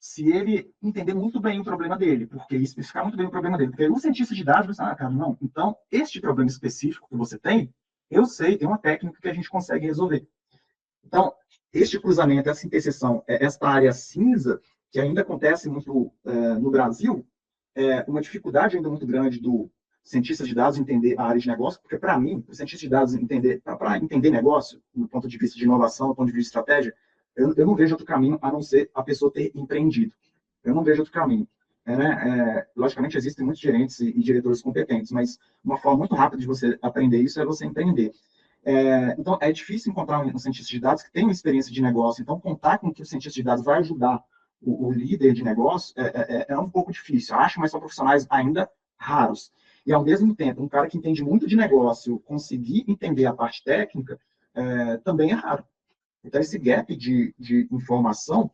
B: se ele entender muito bem o problema dele, porque especificar muito bem o problema dele. Porque o cientista de dados vai pensar, cara, não, então, este problema específico que você tem, eu sei, tem uma técnica que a gente consegue resolver. Então, este cruzamento, essa interseção, esta área cinza, que ainda acontece muito no Brasil, é uma dificuldade ainda muito grande do cientista de dados entender a área de negócio, porque, para mim, o cientista de dados para entender negócio, do ponto de vista de inovação, do ponto de vista de estratégia, eu não vejo outro caminho a não ser a pessoa ter empreendido. Eu não vejo outro caminho. Logicamente, existem muitos gerentes e diretores competentes, mas uma forma muito rápida de você aprender isso é você empreender. Então, é difícil encontrar um cientista de dados que tem uma experiência de negócio. Então, contar com que o cientista de dados vai ajudar o líder de negócio é um pouco difícil. Eu acho, mas são profissionais ainda raros. E, ao mesmo tempo, um cara que entende muito de negócio conseguir entender a parte técnica também é raro. Então, esse gap de informação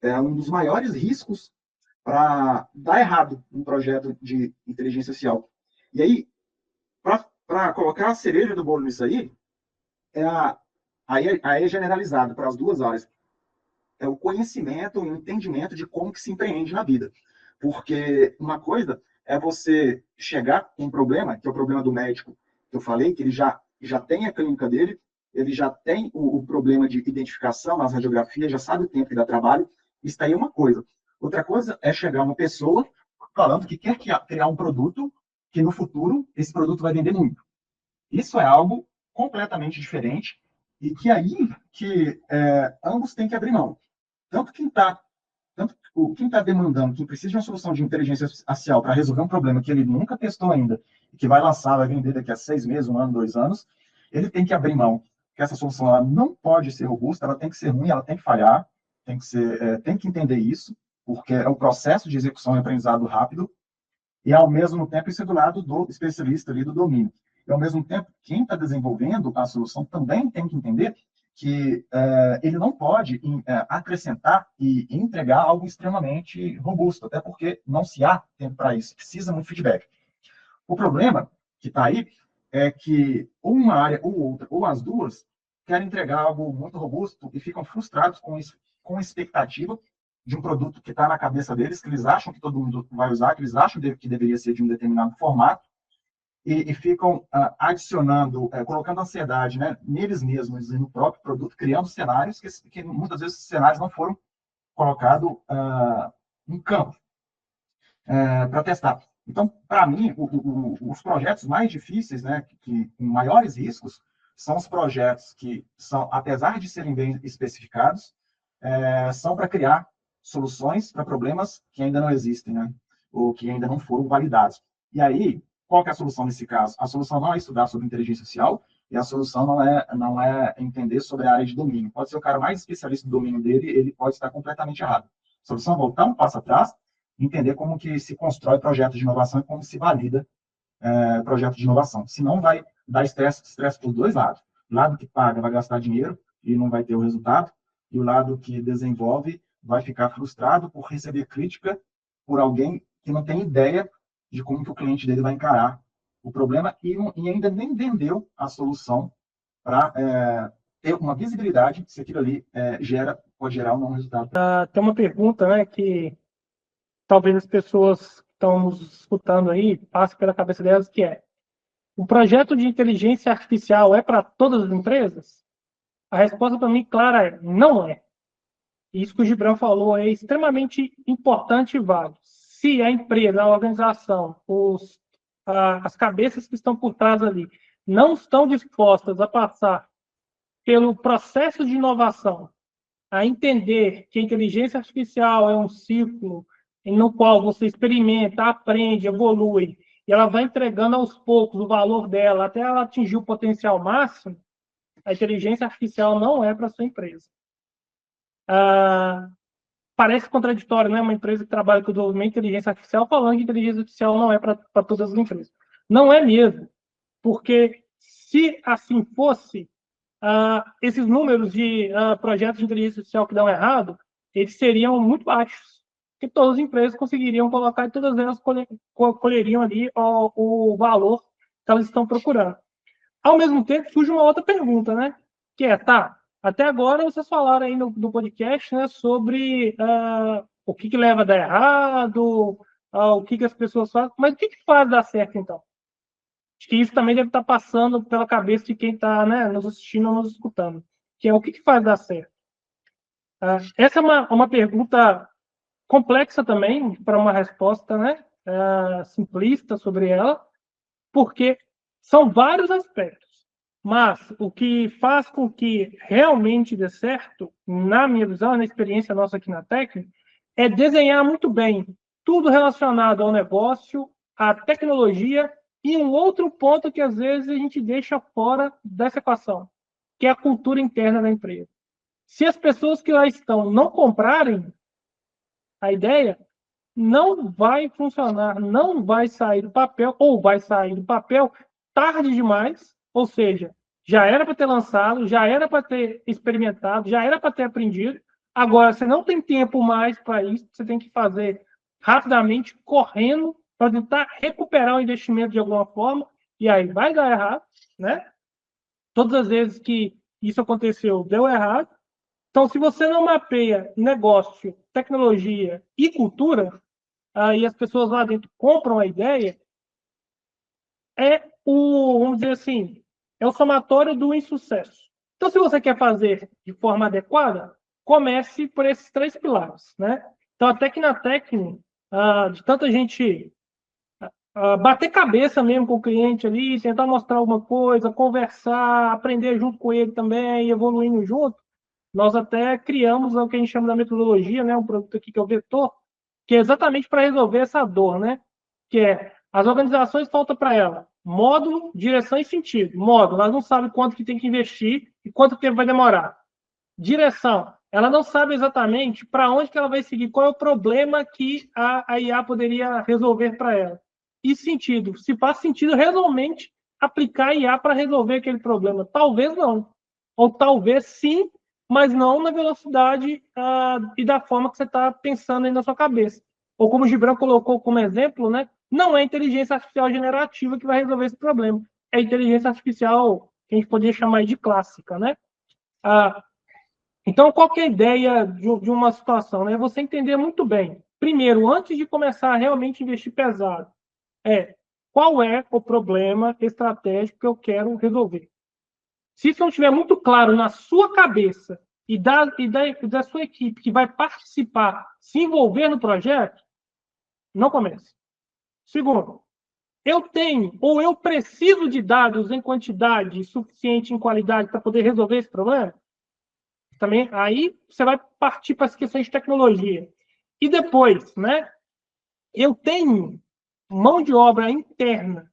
B: é um dos maiores riscos para dar errado um projeto de inteligência artificial. E aí, para colocar a cereja do bolo nisso aí, aí é generalizado para as duas áreas. É o conhecimento e o entendimento de como que se empreende na vida. Porque uma coisa é você chegar com um problema, que é o problema do médico, que eu falei, que ele já tem a clínica dele, ele já tem o problema de identificação nas radiografias, já sabe o tempo que dá trabalho. Isso aí é uma coisa. Outra coisa é chegar uma pessoa falando que quer criar um produto que no futuro esse produto vai vender muito. Isso é algo completamente diferente e que aí que ambos têm que abrir mão. Tanto quem está demandando, quem precisa de uma solução de inteligência artificial para resolver um problema que ele nunca testou ainda, e que vai lançar, vai vender daqui a 6 meses, 1 ano, 2 anos, ele tem que abrir mão, que essa solução ela não pode ser robusta, ela tem que ser ruim, ela tem que falhar, tem que entender isso, porque é o processo de execução e aprendizado rápido, e ao mesmo tempo isso é do lado do especialista ali do domínio. E ao mesmo tempo, quem está desenvolvendo a solução também tem que entender que ele não pode acrescentar e entregar algo extremamente robusto, até porque não se há tempo para isso, precisa muito feedback. O problema que está aí é que ou uma área ou outra, ou as duas, querem entregar algo muito robusto e ficam frustrados com isso, com a expectativa de um produto que está na cabeça deles, que eles acham que todo mundo vai usar, que eles acham que deveria ser de um determinado formato, e ficam adicionando, colocando ansiedade, né, neles mesmos e no próprio produto, criando cenários que muitas vezes esses cenários não foram colocados em campo para testar. Então, para mim, os projetos mais difíceis, né, que com maiores riscos, são os projetos que são, apesar de serem bem especificados, são para criar soluções para problemas que ainda não existem, né, ou que ainda não foram validados. E aí, qual que é a solução nesse caso? A solução não é estudar sobre inteligência artificial, e a solução não é entender sobre a área de domínio. Pode ser o cara mais especialista do domínio dele, ele pode estar completamente errado. A solução é voltar um passo atrás, entender como que se constrói projeto de inovação e como se valida projeto de inovação. Senão vai dar estresse por dois lados. O lado que paga vai gastar dinheiro e não vai ter o resultado, e o lado que desenvolve vai ficar frustrado por receber crítica por alguém que não tem ideia de como que o cliente dele vai encarar o problema e ainda nem vendeu a solução para ter uma visibilidade se aquilo ali pode gerar ou não um resultado.
A: Tem uma pergunta, né, que talvez as pessoas que estão nos escutando aí passem pela cabeça delas, que é: o projeto de inteligência artificial é para todas as empresas? A resposta para mim, clara, é: não é. Isso que o Gibran falou é extremamente importante e válido. Se a empresa, a organização, as cabeças que estão por trás ali não estão dispostas a passar pelo processo de inovação, a entender que a inteligência artificial é um ciclo no qual você experimenta, aprende, evolui, e ela vai entregando aos poucos o valor dela até ela atingir o potencial máximo, a inteligência artificial não é para sua empresa. Parece contraditório, né? Uma empresa que trabalha com desenvolvimento de inteligência artificial falando que inteligência artificial não é para todas as empresas. Não é mesmo, porque se assim fosse, esses números de projetos de inteligência artificial que dão errado, eles seriam muito baixos, que todas as empresas conseguiriam colocar e todas elas colheriam ali o valor que elas estão procurando. Ao mesmo tempo, surge uma outra pergunta, né? Que é, tá, até agora vocês falaram aí no podcast, né, sobre o que leva a dar errado, o que as pessoas fazem, mas o que faz dar certo, então? Acho que isso também deve estar passando pela cabeça de quem está, né, nos assistindo ou nos escutando, que é o que faz dar certo. Essa é uma pergunta complexa também, para uma resposta, né, simplista sobre ela, porque são vários aspectos. Mas o que faz com que realmente dê certo, na minha visão, na experiência nossa aqui na técnica, é desenhar muito bem tudo relacionado ao negócio, à tecnologia e um outro ponto que às vezes a gente deixa fora dessa equação, que é a cultura interna da empresa. Se as pessoas que lá estão não comprarem a ideia, não vai funcionar, não vai sair do papel, ou vai sair do papel tarde demais, ou seja, já era para ter lançado, já era para ter experimentado, já era para ter aprendido. Agora, você não tem tempo mais para isso, você tem que fazer rapidamente, correndo, para tentar recuperar o investimento de alguma forma, e aí vai dar errado, né? Todas as vezes que isso aconteceu, deu errado. Então, se você não mapeia negócio, tecnologia e cultura, e as pessoas lá dentro compram a ideia, vamos dizer assim, é o somatório do insucesso. Então, se você quer fazer de forma adequada, comece por esses 3 pilares, né? Então, até que na técnica, de tanta gente bater cabeça mesmo com o cliente ali, tentar mostrar alguma coisa, conversar, aprender junto com ele também, evoluindo junto, nós até criamos o que a gente chama da metodologia, né? Um produto aqui que é o Vetor, que é exatamente para resolver essa dor, né? Que é, as organizações falta para ela módulo, direção e sentido. Módulo, elas não sabem quanto que tem que investir e quanto tempo vai demorar. Direção, ela não sabe exatamente para onde que ela vai seguir, qual é o problema que a IA poderia resolver para ela. E sentido, se faz sentido realmente aplicar a IA para resolver aquele problema. Talvez não. Ou talvez sim, mas não na velocidade e da forma que você está pensando aí na sua cabeça. Ou como o Gibran colocou como exemplo, né? Não é inteligência artificial generativa que vai resolver esse problema. É inteligência artificial que a gente poderia chamar de clássica, né? Então, qual que é a ideia de uma situação? Né? Você entender muito bem. Primeiro, antes de começar a realmente investir pesado, qual é o problema estratégico que eu quero resolver? Se isso não estiver muito claro na sua cabeça e da sua equipe que vai participar, se envolver no projeto, não comece. Segundo, eu tenho ou eu preciso de dados em quantidade suficiente, em qualidade, para poder resolver esse problema? Também, aí você vai partir para as questões de tecnologia. E depois, né? Eu tenho mão de obra interna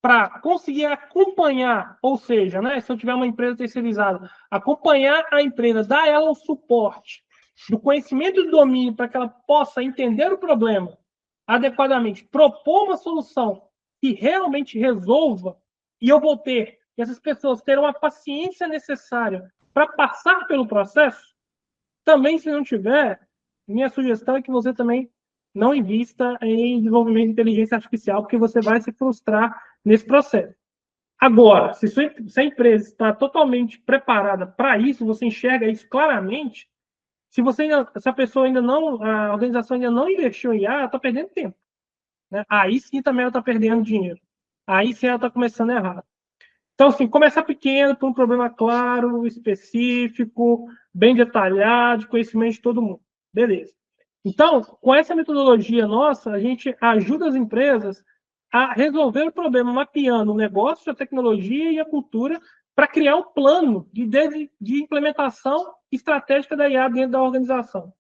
A: para conseguir acompanhar, ou seja, né, se eu tiver uma empresa terceirizada, acompanhar a empresa, dar ela o suporte do conhecimento e do domínio para que ela possa entender o problema adequadamente, propor uma solução que realmente resolva, e eu vou ter, e essas pessoas terão a paciência necessária para passar pelo processo. Também, se não tiver, minha sugestão é que você também não invista em desenvolvimento de inteligência artificial, porque você vai se frustrar nesse processo. Agora, se a empresa está totalmente preparada para isso, você enxerga isso claramente, se a pessoa ainda não, a organização ainda não investiu em IA, ela está perdendo tempo. Né? Aí sim também ela está perdendo dinheiro. Aí sim ela está começando errado. Então, assim, começar pequeno, com um problema claro, específico, bem detalhado, de conhecimento de todo mundo. Beleza. Então, com essa metodologia nossa, a gente ajuda as empresas a resolver o problema, mapeando o negócio, a tecnologia e a cultura, para criar um plano de implementação estratégica da IA dentro da organização.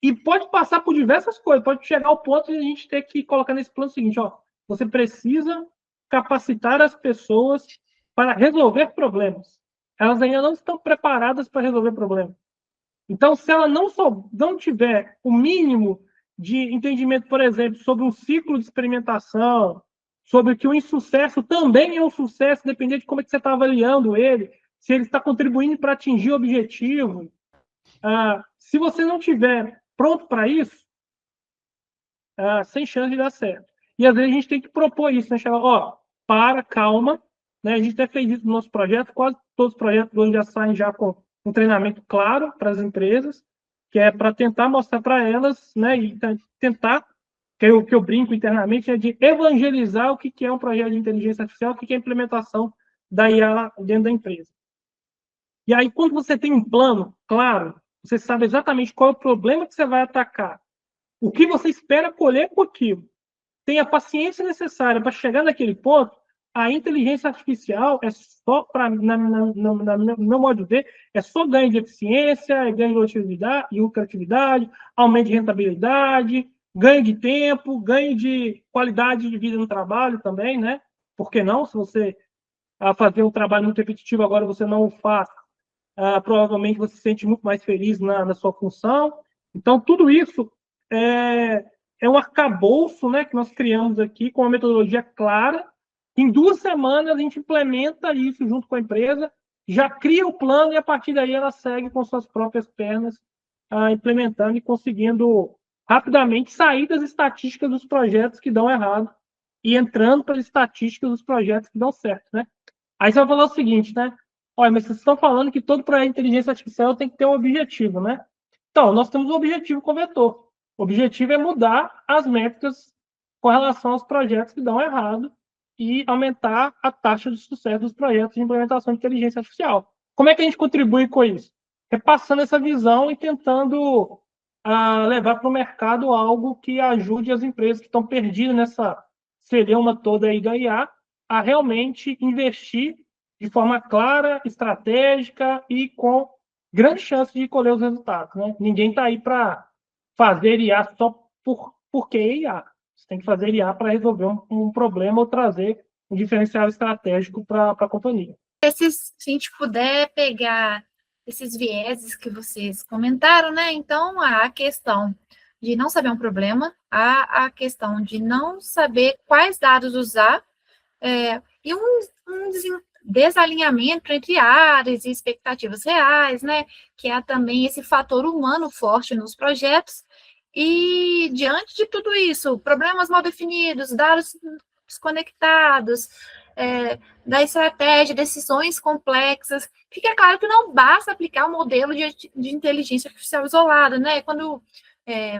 A: E pode passar por diversas coisas, pode chegar ao ponto de a gente ter que colocar nesse plano o seguinte, você precisa capacitar as pessoas para resolver problemas. Elas ainda não estão preparadas para resolver problemas. Então, se ela não tiver o mínimo de entendimento, por exemplo, sobre um ciclo de experimentação, sobre que o insucesso também é um sucesso, dependendo de como é que você está avaliando ele, se ele está contribuindo para atingir o objetivo. Se você não tiver pronto para isso, sem chance de dar certo. E às vezes a gente tem que propor isso, né? Chegar, calma, né? A gente até fez isso no nosso projeto, quase todos os projetos hoje já saem já com um treinamento claro para as empresas, que é para tentar mostrar para elas, né, e tentar, que é o que eu brinco internamente, é de evangelizar o que é um projeto de inteligência artificial, o que é a implementação da IA dentro da empresa. E aí, quando você tem um plano claro, você sabe exatamente qual é o problema que você vai atacar, o que você espera colher com aquilo, tem a paciência necessária para chegar naquele ponto, a inteligência artificial é só, no meu modo de ver, é só ganho de eficiência, ganho de lucratividade, aumento de rentabilidade, ganho de tempo, ganho de qualidade de vida no trabalho também, né? Por que não? Se você fazer um trabalho muito repetitivo, agora você não o faz, provavelmente você se sente muito mais feliz na sua função. Então, tudo isso é um arcabouço, né, que nós criamos aqui com uma metodologia clara. Em 2 semanas, a gente implementa isso junto com a empresa, já cria o plano e, a partir daí, ela segue com suas próprias pernas, implementando e conseguindo rapidamente sair das estatísticas dos projetos que dão errado e entrando para as estatísticas dos projetos que dão certo, né? Aí você vai falar o seguinte, né? Olha, mas vocês estão falando que todo projeto de inteligência artificial tem que ter um objetivo, né? Então, nós temos um objetivo com o vetor. O objetivo é mudar as métricas com relação aos projetos que dão errado e aumentar a taxa de sucesso dos projetos de implementação de inteligência artificial. Como é que a gente contribui com isso? Repassando essa visão e tentando levar para o mercado algo que ajude as empresas que estão perdidas nessa celeuma toda aí da IA a realmente investir de forma clara, estratégica e com grande chance de colher os resultados, né? Ninguém está aí para fazer IA só porque é IA. Você tem que fazer IA para resolver um problema ou trazer um diferencial estratégico para a companhia.
C: Se a gente puder pegar esses vieses que vocês comentaram, né? Então, a questão de não saber um problema, a questão de não saber quais dados usar, e um desalinhamento entre áreas e expectativas reais, né? Que é também esse fator humano forte nos projetos. E, diante de tudo isso, problemas mal definidos, dados desconectados, da estratégia, decisões complexas, fica claro que não basta aplicar um modelo de inteligência artificial isolado, né? Quando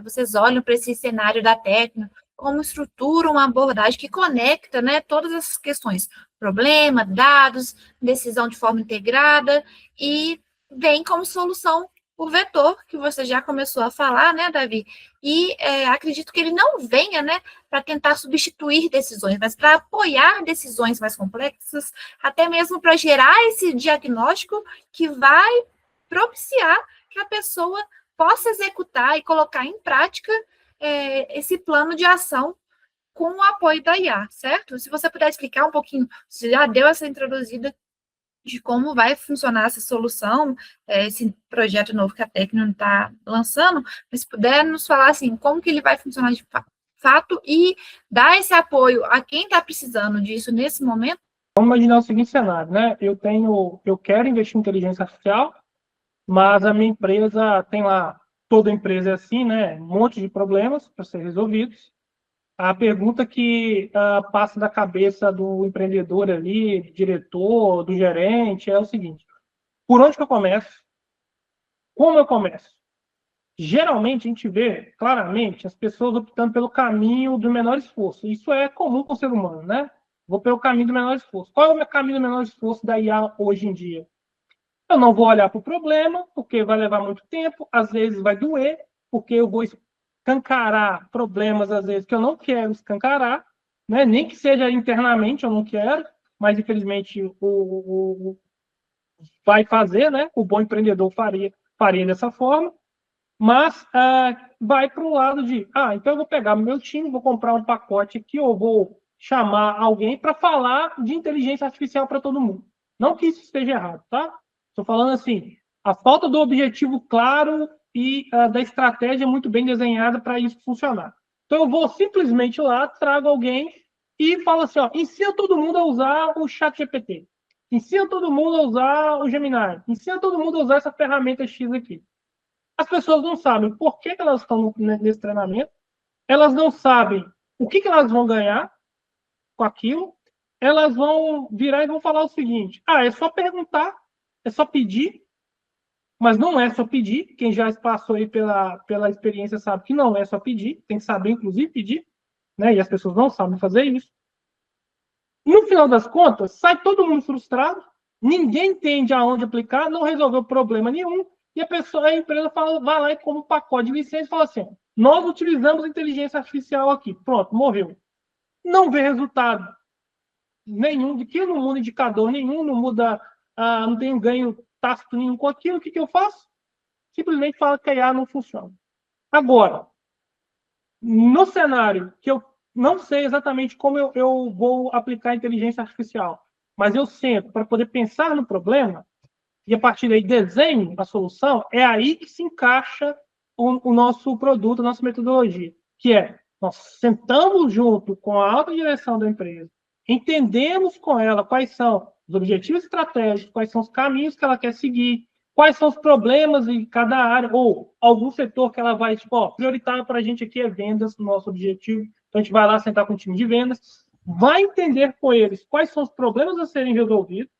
C: vocês olham para esse cenário da técnica, como estrutura uma abordagem que conecta, né, todas essas questões, problema, dados, decisão de forma integrada, e vem como solução o vetor, que você já começou a falar, né, Davi? E acredito que ele não venha, né, para tentar substituir decisões, mas para apoiar decisões mais complexas, até mesmo para gerar esse diagnóstico que vai propiciar que a pessoa possa executar e colocar em prática esse plano de ação com o apoio da IA, certo? Se você puder explicar um pouquinho, você já deu essa introduzida de como vai funcionar essa solução, esse projeto novo que a Tecno está lançando, mas se puder nos falar assim, como que ele vai funcionar de fato e dar esse apoio a quem está precisando disso nesse momento?
A: Vamos imaginar o seguinte cenário, né? Eu quero investir em inteligência artificial, mas a minha empresa tem lá, toda empresa é assim, né? Um monte de problemas para ser resolvidos. A pergunta que passa da cabeça do empreendedor ali, do diretor, do gerente, é o seguinte: por onde que eu começo? Como eu começo? Geralmente, a gente vê claramente as pessoas optando pelo caminho do menor esforço. Isso é comum com o ser humano, né? Vou pelo caminho do menor esforço. Qual é o meu caminho do menor esforço da IA hoje em dia? Eu não vou olhar para o problema, porque vai levar muito tempo, às vezes vai doer, porque eu vou escancarar problemas, às vezes, que eu não quero escancarar, né? Nem que seja internamente, eu não quero, mas, infelizmente, vai fazer, né? O bom empreendedor faria dessa forma, mas vai para o lado de, então eu vou pegar meu time, vou comprar um pacote aqui, ou vou chamar alguém para falar de inteligência artificial para todo mundo. Não que isso esteja errado, tá? Estou falando assim, a falta do objetivo claro e da estratégia muito bem desenhada para isso funcionar. Então, eu vou simplesmente lá, trago alguém e falo assim, ensina todo mundo a usar o ChatGPT. Ensina todo mundo a usar o Gemini. Ensina todo mundo a usar essa ferramenta X aqui. As pessoas não sabem por que elas estão nesse treinamento, elas não sabem o que elas vão ganhar com aquilo, elas vão virar e vão falar o seguinte: é só perguntar, é só pedir, mas não é só pedir. Quem já passou aí pela experiência sabe que não é só pedir, tem que saber, inclusive, pedir, né? E as pessoas não sabem fazer isso. No final das contas, sai todo mundo frustrado, ninguém entende aonde aplicar, não resolveu problema nenhum, e a empresa vai lá e como um pacote de licença e fala assim: nós utilizamos inteligência artificial aqui, pronto, morreu. Não vê resultado nenhum, de que não muda indicador nenhum, não muda, não tem ganho tácito nenhum com aquilo. O que eu faço? Simplesmente falo que a IA não funciona. Agora, no cenário que eu não sei exatamente como eu vou aplicar a inteligência artificial, mas eu sento para poder pensar no problema e a partir daí desenho a solução, é aí que se encaixa o nosso produto, a nossa metodologia, que é: nós sentamos junto com a alta direção da empresa, entendemos com ela quais são os objetivos estratégicos, quais são os caminhos que ela quer seguir, quais são os problemas em cada área, ou algum setor que ela vai, prioritário para a gente aqui é vendas, nosso objetivo. Então, a gente vai lá sentar com o time de vendas, vai entender com eles quais são os problemas a serem resolvidos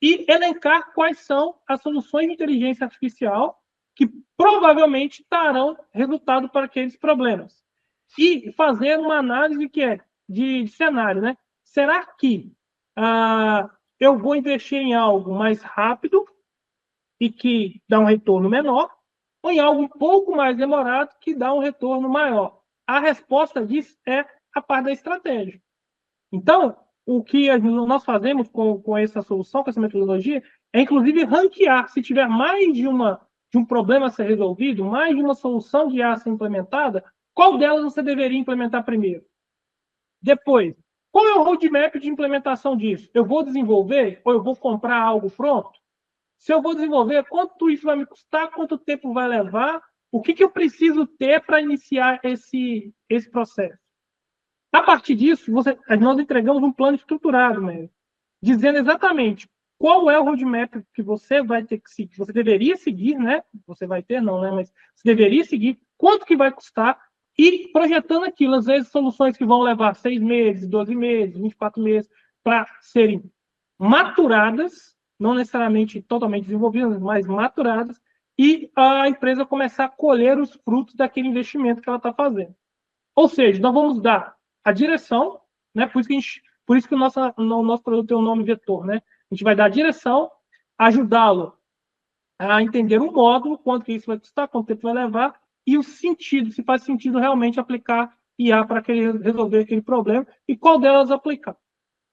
A: e elencar quais são as soluções de inteligência artificial que provavelmente darão resultado para aqueles problemas. E fazer uma análise que é de cenário, né? Será que eu vou investir em algo mais rápido e que dá um retorno menor, ou em algo um pouco mais demorado que dá um retorno maior? A resposta disso é a parte da estratégia. Então, o que nós fazemos com essa solução, com essa metodologia, é inclusive ranquear. Se tiver mais de um problema a ser resolvido, mais de uma solução de IA a ser implementada, qual delas você deveria implementar primeiro? Depois, qual é o roadmap de implementação disso? Eu vou desenvolver ou eu vou comprar algo pronto? Se eu vou desenvolver, quanto isso vai me custar? Quanto tempo vai levar? O que eu preciso ter para iniciar esse processo? A partir disso, nós entregamos um plano estruturado, né, dizendo exatamente qual é o roadmap que você vai ter que seguir, você deveria seguir, né? Você vai ter, não, né? Mas você deveria seguir, quanto que vai custar, e projetando aquilo, às vezes soluções que vão levar 6 meses, 12 meses, 24 meses, para serem maturadas, não necessariamente totalmente desenvolvidas, mas maturadas, e a empresa começar a colher os frutos daquele investimento que ela está fazendo. Ou seja, nós vamos dar a direção, né? Por isso que o nosso produto tem o nome vetor, né? A gente vai dar a direção, ajudá-lo a entender o módulo, quanto que isso vai custar, quanto tempo vai levar, e o sentido, se faz sentido realmente aplicar IA para resolver aquele problema, e qual delas aplicar.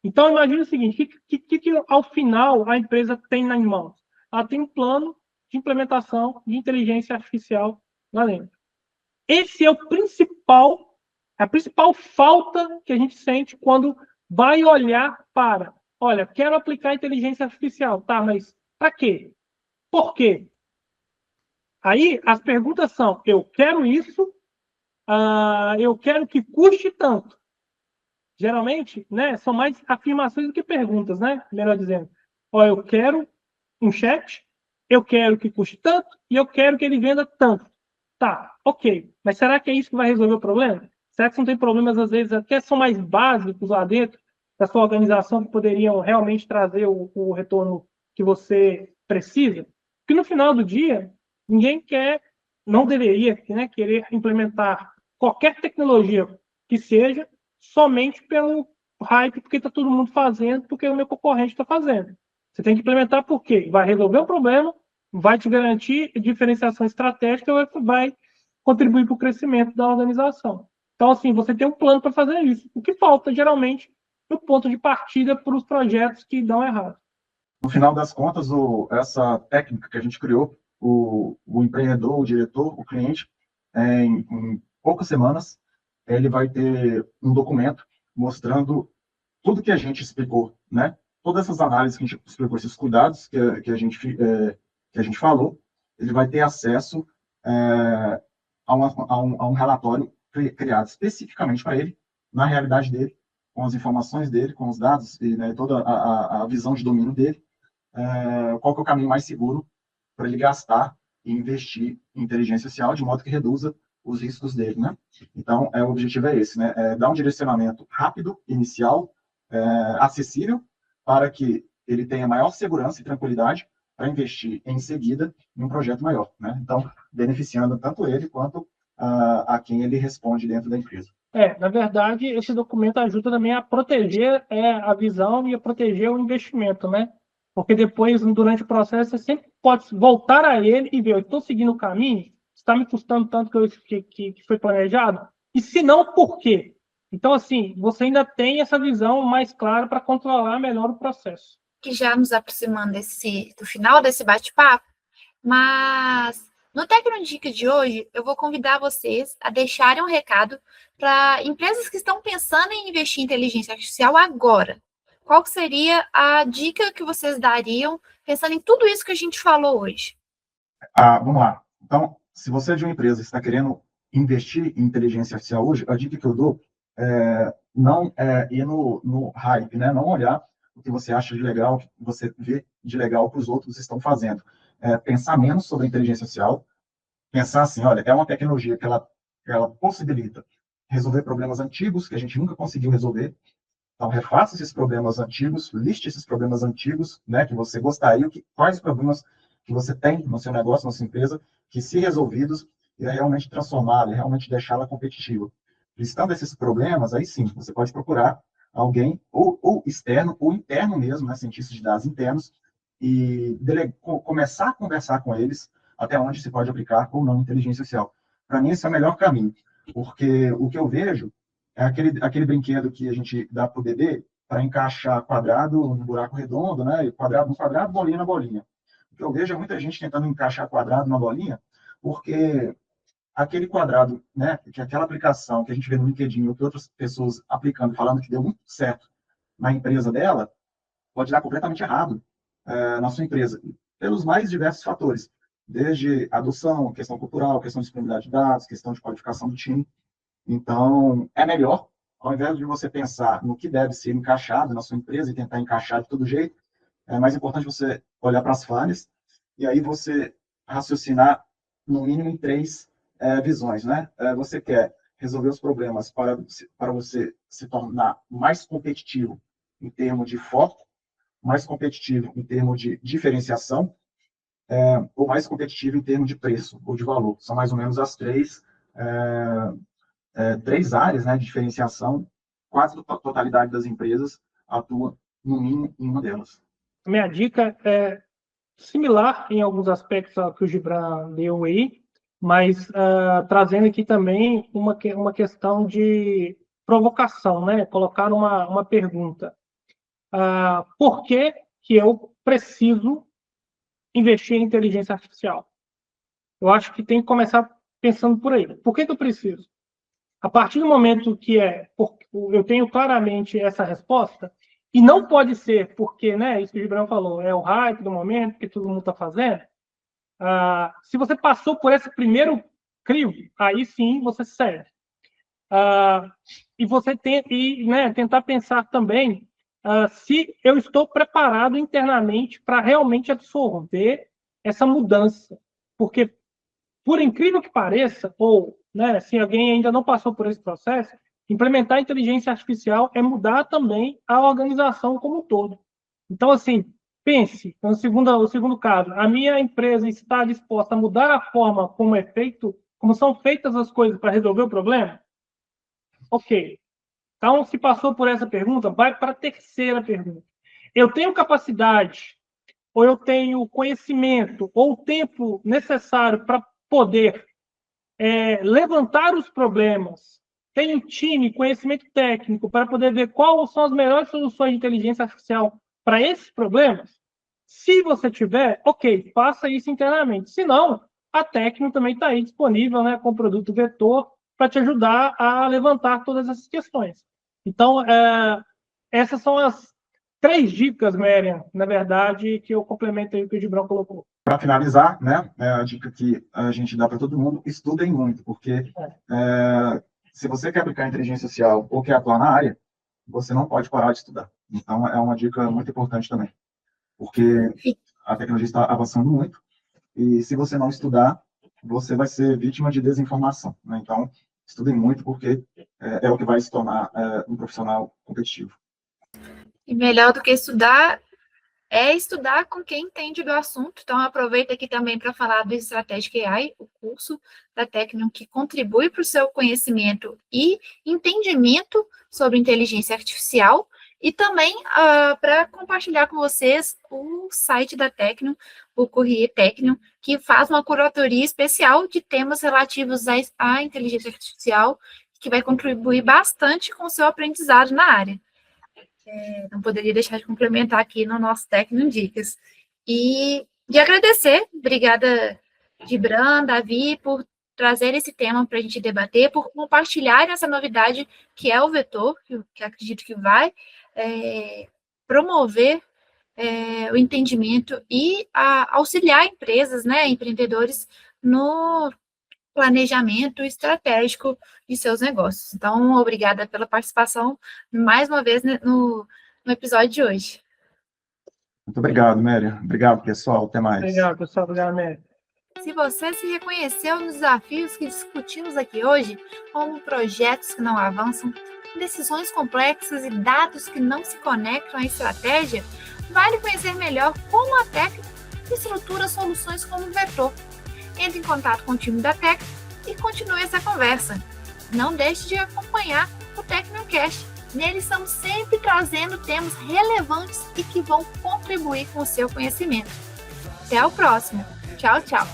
A: Então, imagine o seguinte: que ao final a empresa tem nas mãos? Ela tem um plano de implementação de inteligência artificial lá dentro. Esse é a principal falta que a gente sente quando vai olhar para: olha, quero aplicar inteligência artificial, tá, mas para quê? Por quê? Aí as perguntas são: eu quero isso, eu quero que custe tanto. Geralmente, né, são mais afirmações do que perguntas, né? Melhor dizendo: eu quero um chat, eu quero que custe tanto e eu quero que ele venda tanto. Tá, ok. Mas será que é isso que vai resolver o problema? Será que não tem problemas, às vezes, até são mais básicos lá dentro da sua organização que poderiam realmente trazer o retorno que você precisa? Porque no final do dia, ninguém não deveria, né, querer implementar qualquer tecnologia que seja somente pelo hype, porque está todo mundo fazendo, porque o meu concorrente está fazendo. Você tem que implementar porque vai resolver o problema, vai te garantir diferenciação estratégica e vai contribuir para o crescimento da organização. Então, assim, você tem um plano para fazer isso. O que falta, geralmente, no ponto de partida para os projetos que dão errado.
B: No final das contas, essa técnica que a gente criou, o empreendedor, o diretor, o cliente, em poucas semanas, ele vai ter um documento mostrando tudo que a gente explicou, né? Todas essas análises que a gente explicou, esses cuidados que a gente falou, ele vai ter acesso a um relatório criado especificamente para ele, na realidade dele, com as informações dele, com os dados e, né, toda a visão de domínio dele, qual que é o caminho mais seguro para ele gastar e investir em inteligência artificial de modo que reduza os riscos dele, né? Então, o objetivo é esse, né? Dar um direcionamento rápido, inicial, acessível para que ele tenha maior segurança e tranquilidade para investir em seguida em um projeto maior, né? Então, beneficiando tanto ele quanto a quem ele responde dentro da empresa.
A: Na verdade, esse documento ajuda também a proteger a visão e a proteger o investimento, né? Porque depois, durante o processo, você sempre pode voltar a ele e ver, eu estou seguindo o caminho, está me custando tanto que foi planejado? E se não, por quê? Então, assim, você ainda tem essa visão mais clara para controlar melhor o processo.
C: Que já nos aproximando do final desse bate-papo, mas no Tecnodica de hoje, eu vou convidar vocês a deixarem um recado para empresas que estão pensando em investir em inteligência artificial agora. Qual seria a dica que vocês dariam pensando em tudo isso que a gente falou hoje?
B: Vamos lá. Então, se você é de uma empresa e está querendo investir em inteligência artificial hoje, a dica que eu dou não ir no hype, né? Não olhar o que você acha de legal, o que você vê de legal que os outros estão fazendo. Pensar menos sobre a inteligência artificial, pensar assim, olha, é uma tecnologia que ela possibilita resolver problemas antigos que a gente nunca conseguiu resolver. Então, refaça esses problemas antigos, liste esses problemas antigos, né, que você gostaria, quais problemas que você tem no seu negócio, na sua empresa, que, se resolvidos, ia realmente transformá-la, ia realmente deixá-la competitiva. Listando esses problemas, aí sim, você pode procurar alguém, ou externo, ou interno mesmo, né, cientistas de dados internos, e começar a conversar com eles até onde se pode aplicar ou não inteligência artificial. Para mim, esse é o melhor caminho, porque o que eu vejo é aquele brinquedo que a gente dá para o bebê para encaixar quadrado no buraco redondo, né? E quadrado no quadrado, bolinha na bolinha. O que eu vejo é muita gente tentando encaixar quadrado na bolinha, porque aquele quadrado, né? Que aquela aplicação que a gente vê no LinkedIn ou que outras pessoas aplicando, falando que deu muito certo na empresa dela, pode dar completamente errado na sua empresa, pelos mais diversos fatores, desde adoção, questão cultural, questão de disponibilidade de dados, questão de qualificação do time. Então, é melhor, ao invés de você pensar no que deve ser encaixado na sua empresa e tentar encaixar de todo jeito, é mais importante você olhar para as falhas e aí você raciocinar, no mínimo, em 3 visões, né? Você quer resolver os problemas para você se tornar mais competitivo em termos de foco, mais competitivo em termos de diferenciação, ou mais competitivo em termos de preço ou de valor. São mais ou menos as 3 áreas, né, de diferenciação. Quase a totalidade das empresas atua, no mínimo, em uma delas.
A: Minha dica é similar em alguns aspectos ao que o Gibran deu aí, mas trazendo aqui também uma questão de provocação, né? Colocar uma pergunta. Por que eu preciso investir em inteligência artificial? Eu acho que tem que começar pensando por aí. Por que eu preciso? A partir do momento que eu tenho claramente essa resposta, e não pode ser porque, né, isso que o Gibran falou, é o hype do momento, que todo mundo está fazendo. Se você passou por esse primeiro crivo, aí sim você segue. E você tentar pensar também se eu estou preparado internamente para realmente absorver essa mudança. Porque, por incrível que pareça, ou né, se alguém ainda não passou por esse processo, implementar a inteligência artificial é mudar também a organização como um todo. Então, assim, pense, o segundo caso, a minha empresa está disposta a mudar a forma como são feitas as coisas para resolver o problema? Ok. Então, se passou por essa pergunta, vai para a terceira pergunta. Eu tenho capacidade, ou eu tenho conhecimento, ou o tempo necessário para poder levantar os problemas, tenho time, conhecimento técnico, para poder ver quais são as melhores soluções de inteligência artificial para esses problemas? Se você tiver, ok, faça isso internamente. Se não, a Tecno também está aí disponível, né, com o produto Vetor, para te ajudar a levantar todas essas questões. Então, essas são as 3 dicas, Merian, na verdade, que eu complemento aí o que o Gibran colocou.
B: Para finalizar, né, a dica que a gente dá para todo mundo: estudem muito, porque se você quer aplicar inteligência artificial ou quer atuar na área, você não pode parar de estudar. Então, é uma dica muito importante também, porque a tecnologia está avançando muito, e se você não estudar, você vai ser vítima de desinformação, né? Então, estudem muito, porque é o que vai se tornar um profissional competitivo.
C: E melhor do que estudar é estudar com quem entende do assunto. Então, aproveita aqui também para falar do Strategic AI, o curso da Tecnium que contribui para o seu conhecimento e entendimento sobre inteligência artificial, e também para compartilhar com vocês o site da Tecnium, o Courrier Tecnium, que faz uma curadoria especial de temas relativos à inteligência artificial, que vai contribuir bastante com o seu aprendizado na área. Não poderia deixar de complementar aqui no nosso Tecno Dicas. E de agradecer, obrigada, Gibran, Davi, por trazer esse tema para a gente debater, por compartilhar essa novidade que é o vetor, que acredito que vai promover o entendimento e auxiliar empresas, né, empreendedores, no planejamento estratégico de seus negócios. Então, obrigada pela participação mais uma vez no episódio de hoje.
B: Muito obrigado, Mary. Obrigado, pessoal. Até mais.
A: Obrigado, pessoal. Obrigado, Mary.
C: Se você se reconheceu nos desafios que discutimos aqui hoje, como projetos que não avançam, decisões complexas e dados que não se conectam à estratégia, vale conhecer melhor como a técnica estrutura soluções como o vetor. Entre em contato com o time da Tecno e continue essa conversa. Não deixe de acompanhar o TecnoCast. Nele estamos sempre trazendo temas relevantes e que vão contribuir com o seu conhecimento. Até o próximo. Tchau, tchau.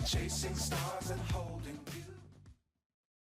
C: Chasing stars and holding